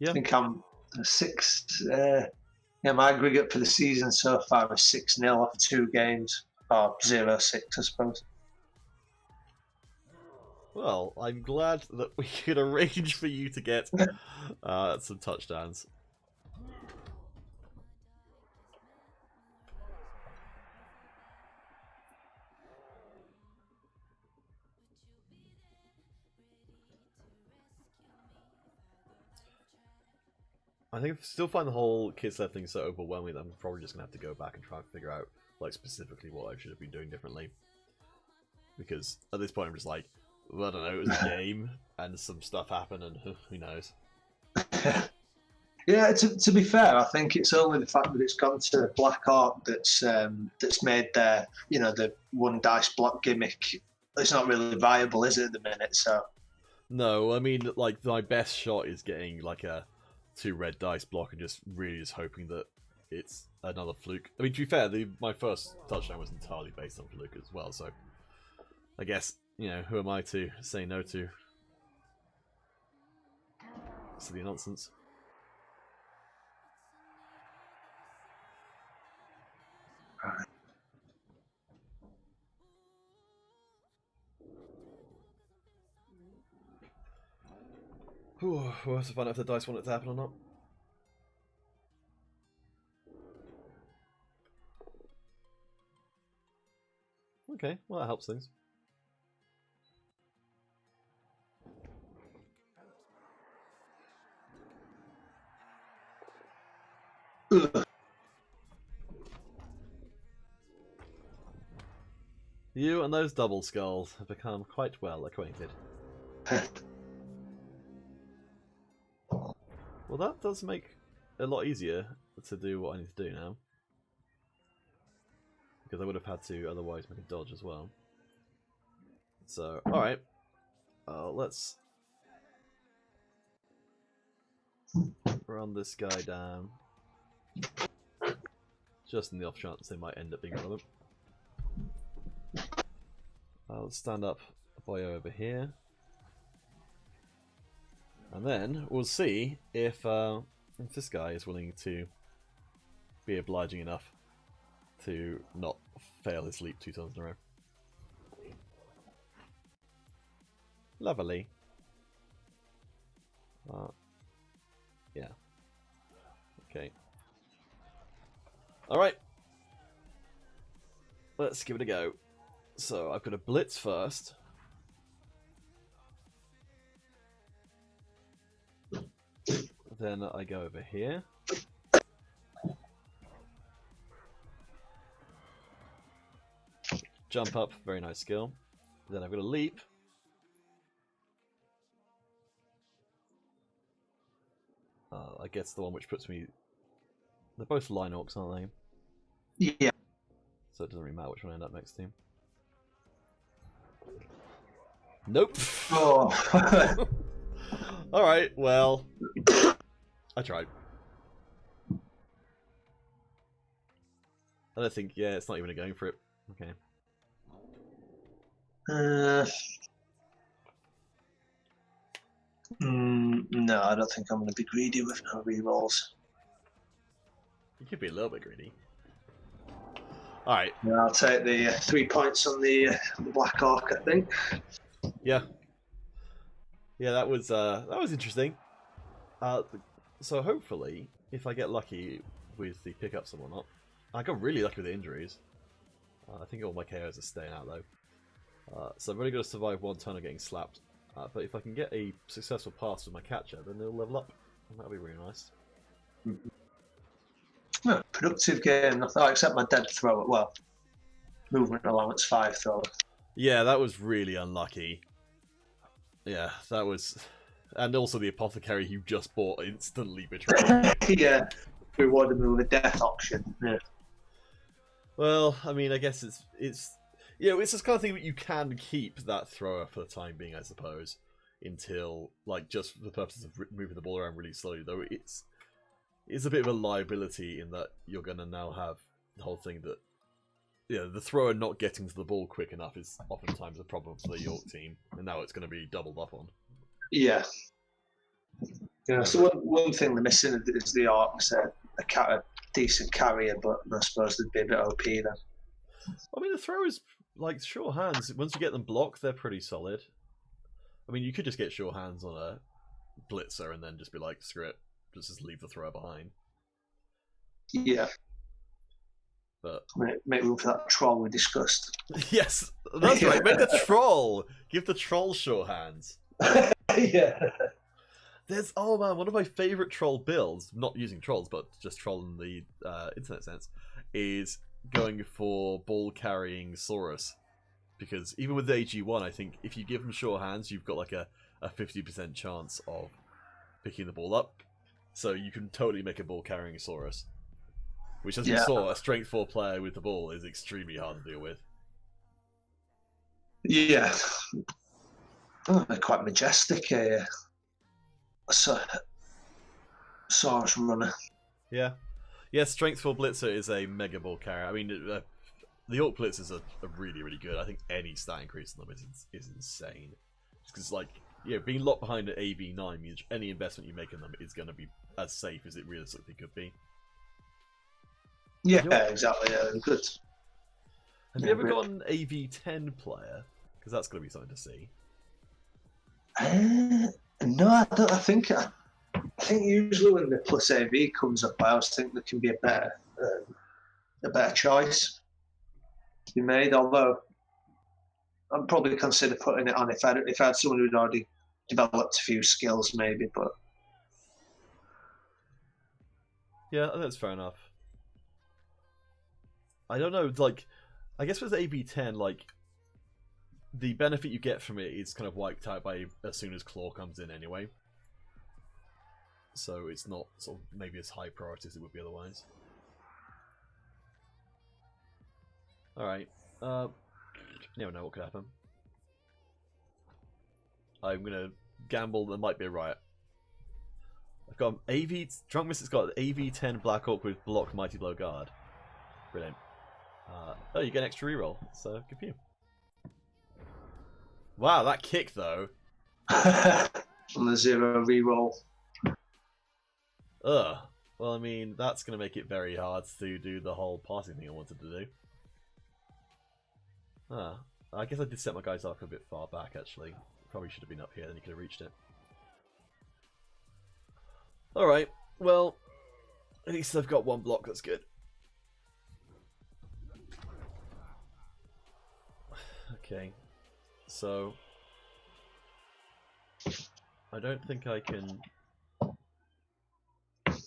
I think I'm 6. My aggregate for the season so far is 6-0 off 2 games, or 0-6, I suppose.
Well, I'm glad that we could arrange for you to get some touchdowns. I think I still find the whole Kislev thing so overwhelming that I'm probably just going to have to go back and try and figure out, like, specifically what I should have been doing differently. Because at this point I'm just like, well, I don't know, it was a game, and some stuff happened, and who knows.
Yeah, to be fair, I think it's only the fact that it's gone to Black Orc that's made their, the 1 dice block gimmick. It's not really viable, is it, at the minute? So.
No, I mean, like, my best shot is getting, like, a 2 red dice block and just really just hoping that it's another fluke. I mean, to be fair, my first touchdown was entirely based on fluke as well, so I guess, who am I to say no to? Silly nonsense.
Right.
We'll have to find out if the dice want it to happen or not. Okay, well that helps things.
Ugh.
You and those double skulls have become quite well acquainted. Well, that does make it a lot easier to do what I need to do now. Because I would have had to otherwise make a dodge as well. So, alright. Let's run this guy down. Just in the off chance they might end up being relevant. I'll stand up Boyo over here. And then we'll see if this guy is willing to be obliging enough to not fail his leap 2 times in a row. Lovely. Yeah. Okay. Alright. Let's give it a go. So I've got a blitz first. Then I go over here. Jump up, very nice skill. Then I've got a leap. I guess the one which puts me... They're both line orcs, aren't
Yeah.
they? So it doesn't really matter which one I end up next to. Nope.
Oh.
Alright, well... I tried. I don't think, yeah, it's not even going for it. Okay.
No, I don't think I'm going to be greedy with no rerolls.
You could be a little bit greedy. Alright.
Yeah, I'll take the 3 points on the Black Orc, I think.
Yeah. Yeah, that was interesting. So hopefully, if I get lucky with the pickups and whatnot, I got really lucky with the injuries. I think all my KOs are staying out though. So I'm only going to survive 1 turn of getting slapped. But if I can get a successful pass with my catcher, then they'll level up. And that'll be really nice.
Oh, productive game, except my dead thrower. Well, movement allowance 5 thrower.
Yeah, that was really unlucky. Yeah, that was... And also the apothecary you just bought instantly betrayed.
Yeah, rewarded me with a death option. Yeah.
Well, I mean, I guess it's you know, it's this kind of thing that you can keep that thrower for the time being, I suppose, until like just for the purposes of moving the ball around really slowly. Though it's a bit of a liability in that you're going to now have the whole thing that the thrower not getting to the ball quick enough is oftentimes a problem for the York team, and now it's going to be doubled up on.
Yeah. Yeah. So one thing they're missing is the Orcs. A decent carrier, but I suppose they'd be a bit OP then.
I mean, the throwers, like, sure hands, once you get them blocked, they're pretty solid. I mean, you could just get sure hands on a blitzer and then just be like, screw it, just leave the thrower behind.
Yeah.
But
make room for that troll we discussed.
Yes, that's right. Make the troll. Give the troll sure hands.
Yeah.
There's one of my favorite troll builds, not using trolls, but just troll in the internet sense, is going for ball carrying Saurus. Because even with the AG1, I think if you give them sure hands, you've got like a 50% chance of picking the ball up. So you can totally make a ball carrying Saurus. Which, as we saw, a strength 4 player with the ball is extremely hard to deal with.
Yeah. Oh, they're quite majestic. Saurus runner.
Yeah. Yeah, strength 4 blitzer is a mega ball carrier. I mean, the Orc blitzers are really, really good. I think any stat increase in them is insane. Because, like, being locked behind an AB9 means any investment you make in them is going to be as safe as it realistically could be.
Yeah, exactly. Yeah, good.
Have you ever got an AV10 player? Because that's going to be something to see.
No, I don't. I think usually when the plus AV comes up, I always think there can be a better choice to be made. Although I'd probably consider putting it on if I had someone who'd already developed a few skills, maybe. But
yeah, I think that's fair enough. I don't know, like, I guess with AV10, like, the benefit you get from it is kind of wiped out by as soon as Claw comes in anyway. So it's not sort of maybe as high priority as it would be otherwise. Alright. You never know what could happen. I'm gonna gamble there might be a riot. I've got AV Drunk Mystic's got AV10 Black Orc with block Mighty Blow Guard. Brilliant. Oh, you get an extra reroll, so good for you. Wow, that kick though.
On the 0 reroll.
Ugh. Well, I mean, that's going to make it very hard to do the whole passing thing I wanted to do. I guess I did set my guys up a bit far back, actually. Probably should have been up here, then you could have reached it. Alright, well, at least I've got one block, that's good. Okay, so I don't think I can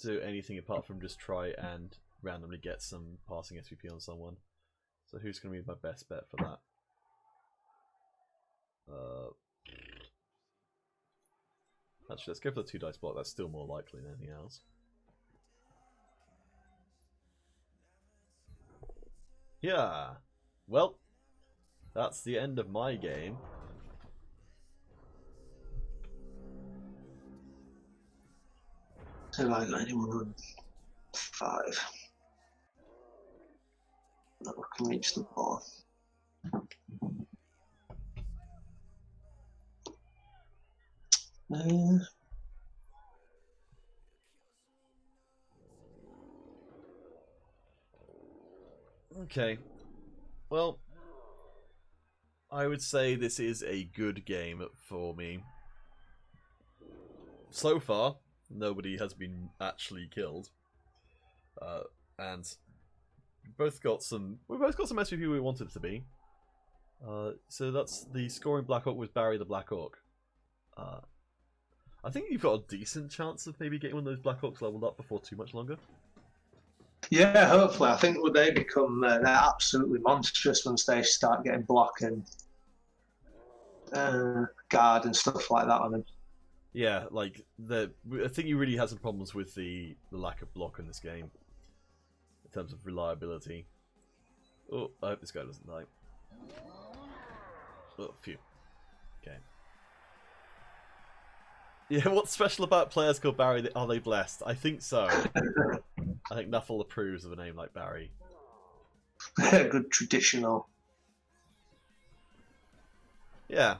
do anything apart from just try and randomly get some passing SVP on someone. So who's going to be my best bet for that? Actually, let's go for the 2 dice block. That's still more likely than anything else. Yeah. Well, that's the end of my game.
So I got anyone on 5. That we can reach the ball.
Okay. Well, I would say this is a good game for me. So far, nobody has been actually killed. And we both got some SVP we wanted it to be. So that's the scoring Black Orc with Barry the Black Orc. I think you've got a decent chance of maybe getting one of those Black Orcs leveled up before too much longer.
Yeah, hopefully. I think when they become they're absolutely monstrous once they start getting block and guard and stuff like that on them.
Yeah, like I think you really had some problems with the lack of block in this game in terms of reliability. Oh, I hope this guy doesn't die. Oh, phew. Okay. Yeah, what's special about players called Barry? Are they blessed? I think so. I think Nuffle approves of a name like Barry.
Good traditional.
Yeah.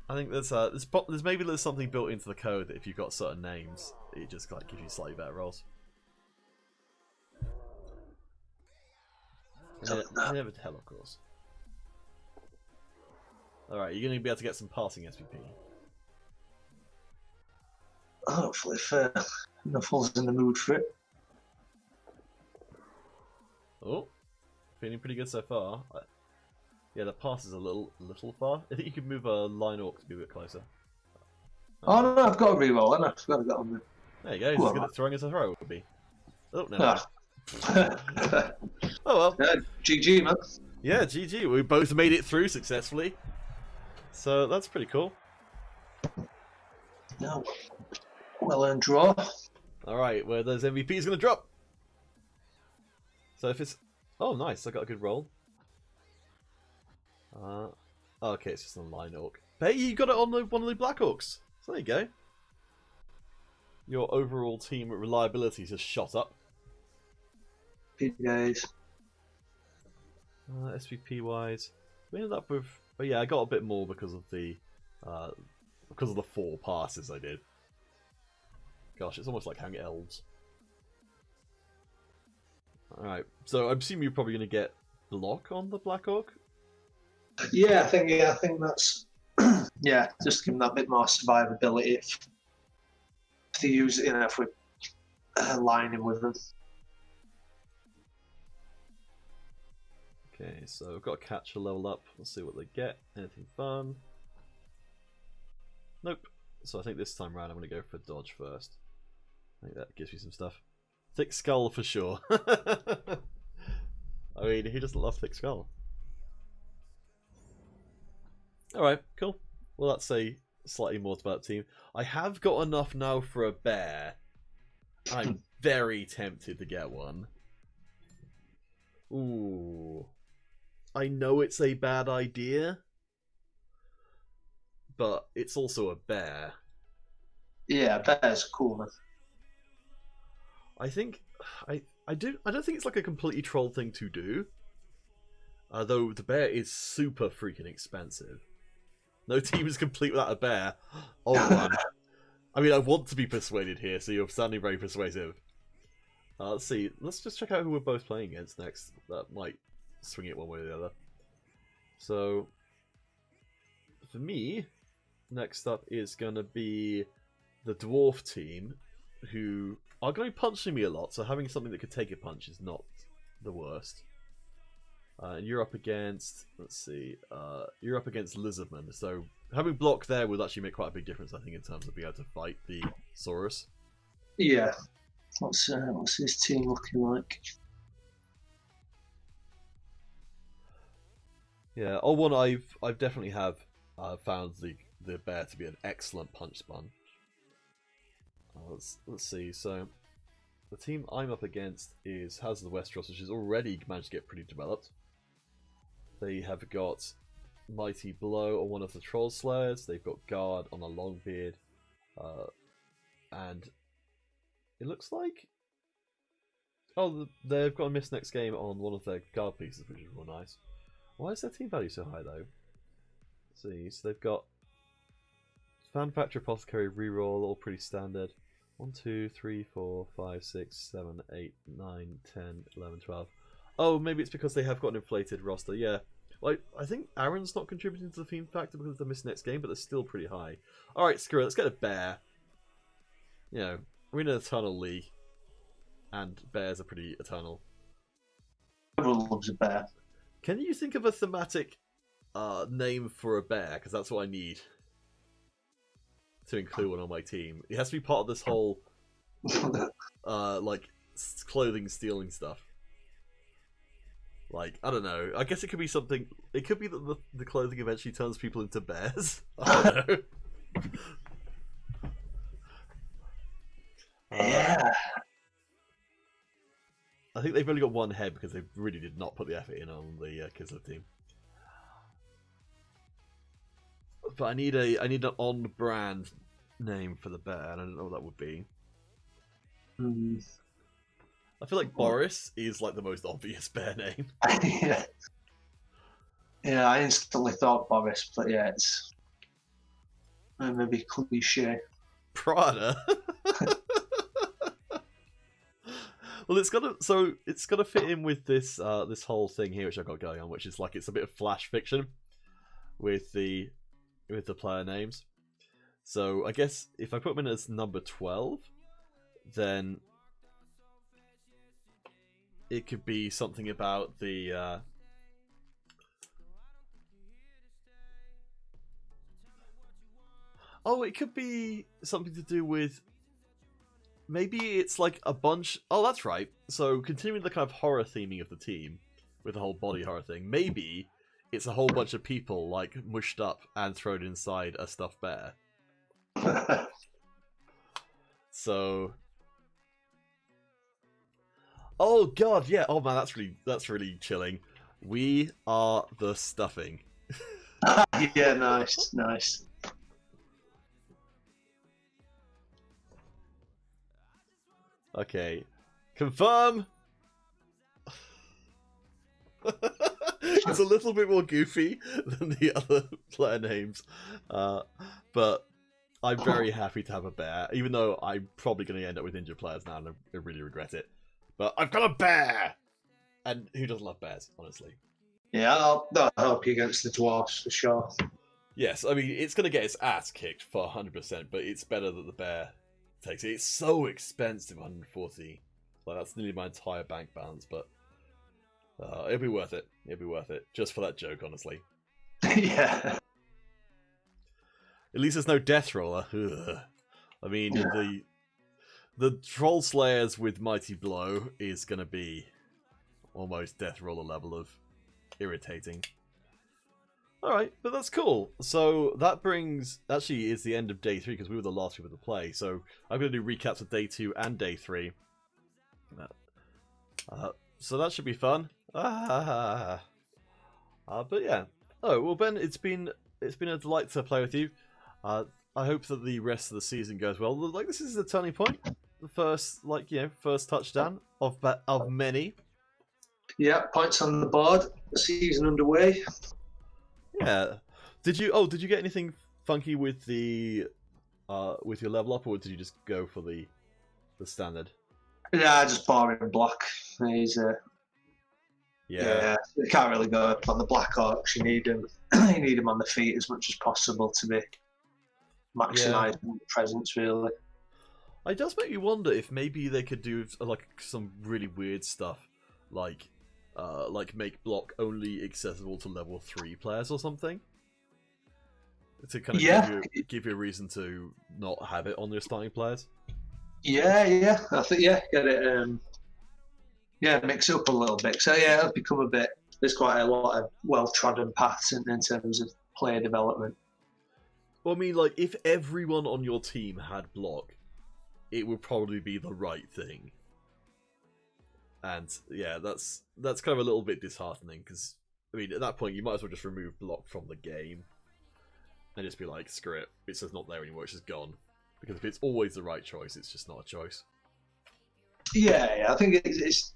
I think there's maybe something built into the code that if you've got certain names, it just like gives you slightly better rolls. I never tell, of course. Alright, you're going to be able to get some passing SVP.
Hopefully, if Nuffle's in the mood for it.
Oh, feeling pretty good so far. Yeah, the pass is a little far. I think you could move a line orc to be a bit closer.
Oh no, I've got a reroll, and I've got to get on there.
There you go. He's as good at throwing as a throw would be. Oh no. Oh well.
GG, man.
Yeah, GG. We both made it through successfully. So that's pretty cool.
No. Well earned draw.
Alright, where those MVPs going to drop? So if it's... Oh, nice. I got a good roll. Okay, it's just a line orc. Hey, you got it on one of the Black Orcs. So there you go. Your overall team reliability just shot up.
Good days.
SVP wise, we ended up with... Oh yeah, I got a bit more because of the 4 passes I did. Gosh, it's almost like hanging elves. Alright, so I'm assuming you're probably going to get block on the Black Orc?
Yeah, I think that's yeah, just give them that bit more survivability if they use it, if we line him with them.
Okay, so we've got a catcher level up. Let's see what they get. Anything fun? Nope. So I think this time around I'm going to go for dodge first. I think that gives me some stuff. Thick skull for sure. I mean, who doesn't love thick skull? Alright, cool. Well, that's a slightly more developed team. I have got enough now for a bear. I'm very tempted to get one. Ooh. I know it's a bad idea, but it's also a bear.
Yeah, bear's cool, man.
I think I don't think it's like a completely troll thing to do. Though the bear is super freaking expensive. No team is complete without a bear. Oh man. I mean, I want to be persuaded here, so you're sounding very persuasive. Let's see. Let's just check out who we're both playing against next. That might swing it one way or the other. So, for me, next up is going to be the dwarf team, who are going to be punching me a lot, so having something that could take a punch is not the worst. And you're up against, let's see, you're up against Lizardman, so having block there would actually make quite a big difference, I think, in terms of being able to fight the Saurus.
Yeah. What's his team looking like?
Yeah, oh, one I've definitely have found the bear to be an excellent punch sponge. Let's see. So the team I'm up against is House of the Westeros, which has already managed to get pretty developed. They have got Mighty Blow on one of the Troll Slayers. They've got Guard on a Longbeard, and it looks like they've got a miss next game on one of their guard pieces, which is real nice. Why is their team value so high though? Let's see, so they've got Fan Factory, Apothecary, Reroll, all pretty standard. 1, 2, 3, 4, 5, 6, 7, 8, 9, 10, 11, 12. Oh, maybe it's because they have got an inflated roster, yeah. Like, I think Aaron's not contributing to the theme factor because of the miss next game, but they're still pretty high. Alright, screw it, let's get a bear. You know, we're in an eternal league, and bears are pretty eternal.
Everyone loves a bear.
Can you think of a thematic name for a bear? Because that's what I need to include one on my team. It has to be part of this whole like clothing stealing stuff. Like, I don't know. I guess it could be something. It could be that the clothing eventually turns people into bears. I don't know.
Yeah.
I think they've only got one head because they really did not put the effort in on the Kislev team. But I need an on-brand name for the bear, and I don't know what that would be. I feel like Boris is like the most obvious bear name.
Yeah. Yeah, I instantly thought Boris, but yeah, it's maybe cliche.
Prada. Well, it's gotta fit in with this this whole thing here, which I've got going on, which is like it's a bit of flash fiction with the player names. So I guess if I put them in as number 12, then it could be something about the oh, it could be something to do with. Maybe it's like a bunch. Oh, that's right. So continuing the kind of horror theming of the team with the whole body horror thing. Maybe it's a whole bunch of people like mushed up and thrown inside a stuffed bear. So. Oh god, yeah. Oh man, that's really chilling. We are the stuffing.
Yeah, nice.
Okay, confirm. It's a little bit more goofy than the other player names, but I'm very happy to have a bear, even though I'm probably going to end up with injured players now, and I really regret it. But I've got a bear! And who doesn't love bears, honestly?
Yeah, that'll help you against the dwarfs for sure.
Yes, I mean, it's going to get its ass kicked for 100%, but it's better that the bear takes it. It's so expensive, 140. Like, that's nearly my entire bank balance, but it'll be worth it. It'll be worth it. Just for that joke, honestly.
Yeah.
At least there's no Death Roller. Ugh. I mean, the Troll Slayers with Mighty Blow is going to be almost Death Roller level of irritating. Alright, but that's cool. So that brings... Actually, it's the end of day 3 because we were the last people to play. So I'm going to do recaps of day 2 and day 3. So that should be fun. But yeah. Oh, well Ben, it's been a delight to play with you. I hope that the rest of the season goes well. Like, this is the turning point. The first, first touchdown of many.
Yeah, points on the board. Season underway.
Yeah. Did you get anything funky with the with your level up, or did you just go for the standard?
Yeah, just boring block. He's
yeah.
You can't really go on the Black Orcs. You need him. You need him on the feet as much as possible to be maximising presence. Really.
It does make you wonder if maybe they could do like some really weird stuff, like make block only accessible to level 3 players or something, to kind of give you a reason to not have it on your starting players.
Yeah. I think get it. Mix it up a little bit. So yeah, it'll become a bit. There's quite a lot of well-trodden paths in terms of player development.
Well, I mean, like if everyone on your team had block, it would probably be the right thing. And yeah, that's kind of a little bit disheartening because I mean, at that point, you might as well just remove block from the game and just be like, screw it, it's just not there anymore, it's just gone. Because if it's always the right choice, it's just not a choice. Yeah,
I think it's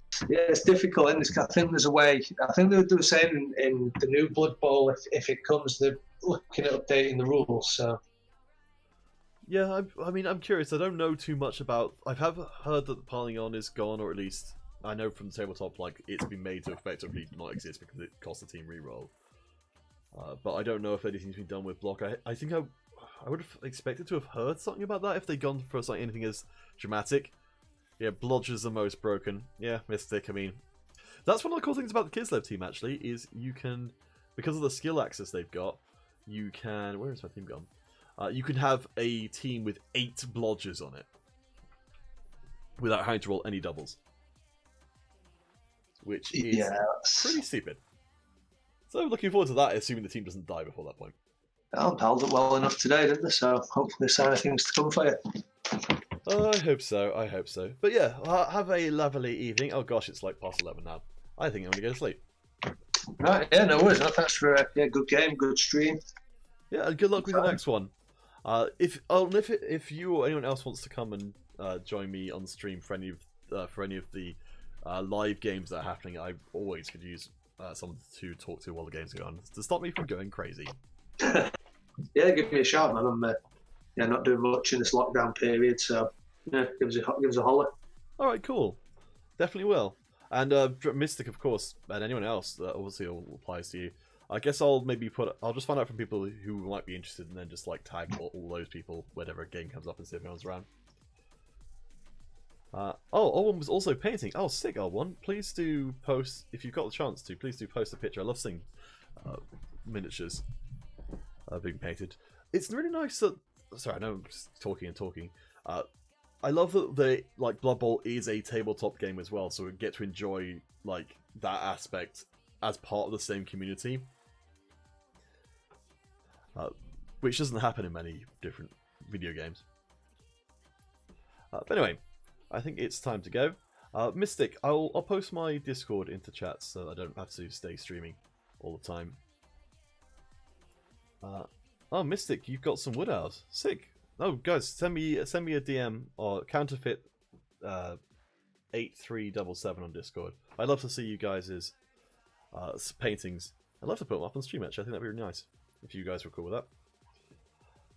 difficult in this. I think there's a way. I think they were saying in the new Blood Bowl, if it comes, they're looking at updating the rules. So
yeah, I mean, I'm curious. I don't know too much about. I have heard that the piling on is gone, or at least I know from the tabletop, like it's been made to effectively not exist because it costs a team reroll. But I don't know if anything's been done with block. I think I would have expected to have heard something about that if they'd gone for anything as dramatic. Yeah, Blodger's the most broken. Yeah, Mystic, I mean... That's one of the cool things about the Kislev team, actually, is you can... Because of the skill access they've got, you can... Where is my team gone? You can have a team with 8 Blodgers on it. Without having to roll any doubles. Which is pretty stupid. So looking forward to that, assuming the team doesn't die before that point.
Well, held it well enough today, didn't they? So hopefully there's sign of things to come for you.
I hope so. But yeah, have a lovely evening. Oh gosh, it's like past 11 now. I think I'm going to go to sleep.
Right, yeah, no worries. Thanks for a good game, good stream.
Yeah, and good luck with the next one. If you or anyone else wants to come and join me on stream for any of the live games that are happening, I always could use someone to talk to while the games go on to stop me from going crazy.
Yeah, give me a shout, man. I'm not doing much in this lockdown period, so yeah, give us a holler.
All right, cool. Definitely will. And Mystic, of course, and anyone else that obviously all applies to you. I guess I'll just find out from people who might be interested, and then just like tag all those people whenever a game comes up and see if anyone's around. Owen was also painting. Oh, sick, Owen. Please do post, if you've got the chance to, please do post a picture. I love seeing miniatures being painted. It's really nice that... Sorry, I know I'm just talking and talking. I love that Blood Bowl is a tabletop game as well, so we get to enjoy like that aspect as part of the same community, which doesn't happen in many different video games. But anyway, I think it's time to go. Mystic, I'll post my Discord into chat so I don't have to stay streaming all the time. Oh, Mystic, you've got some wood owls. Sick. Oh, guys, send me a DM or counterfeit 8377 on Discord. I'd love to see you guys' paintings. I'd love to put them up on stream, actually. I think that'd be really nice if you guys were cool with that.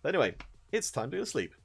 But anyway, it's time to go to sleep.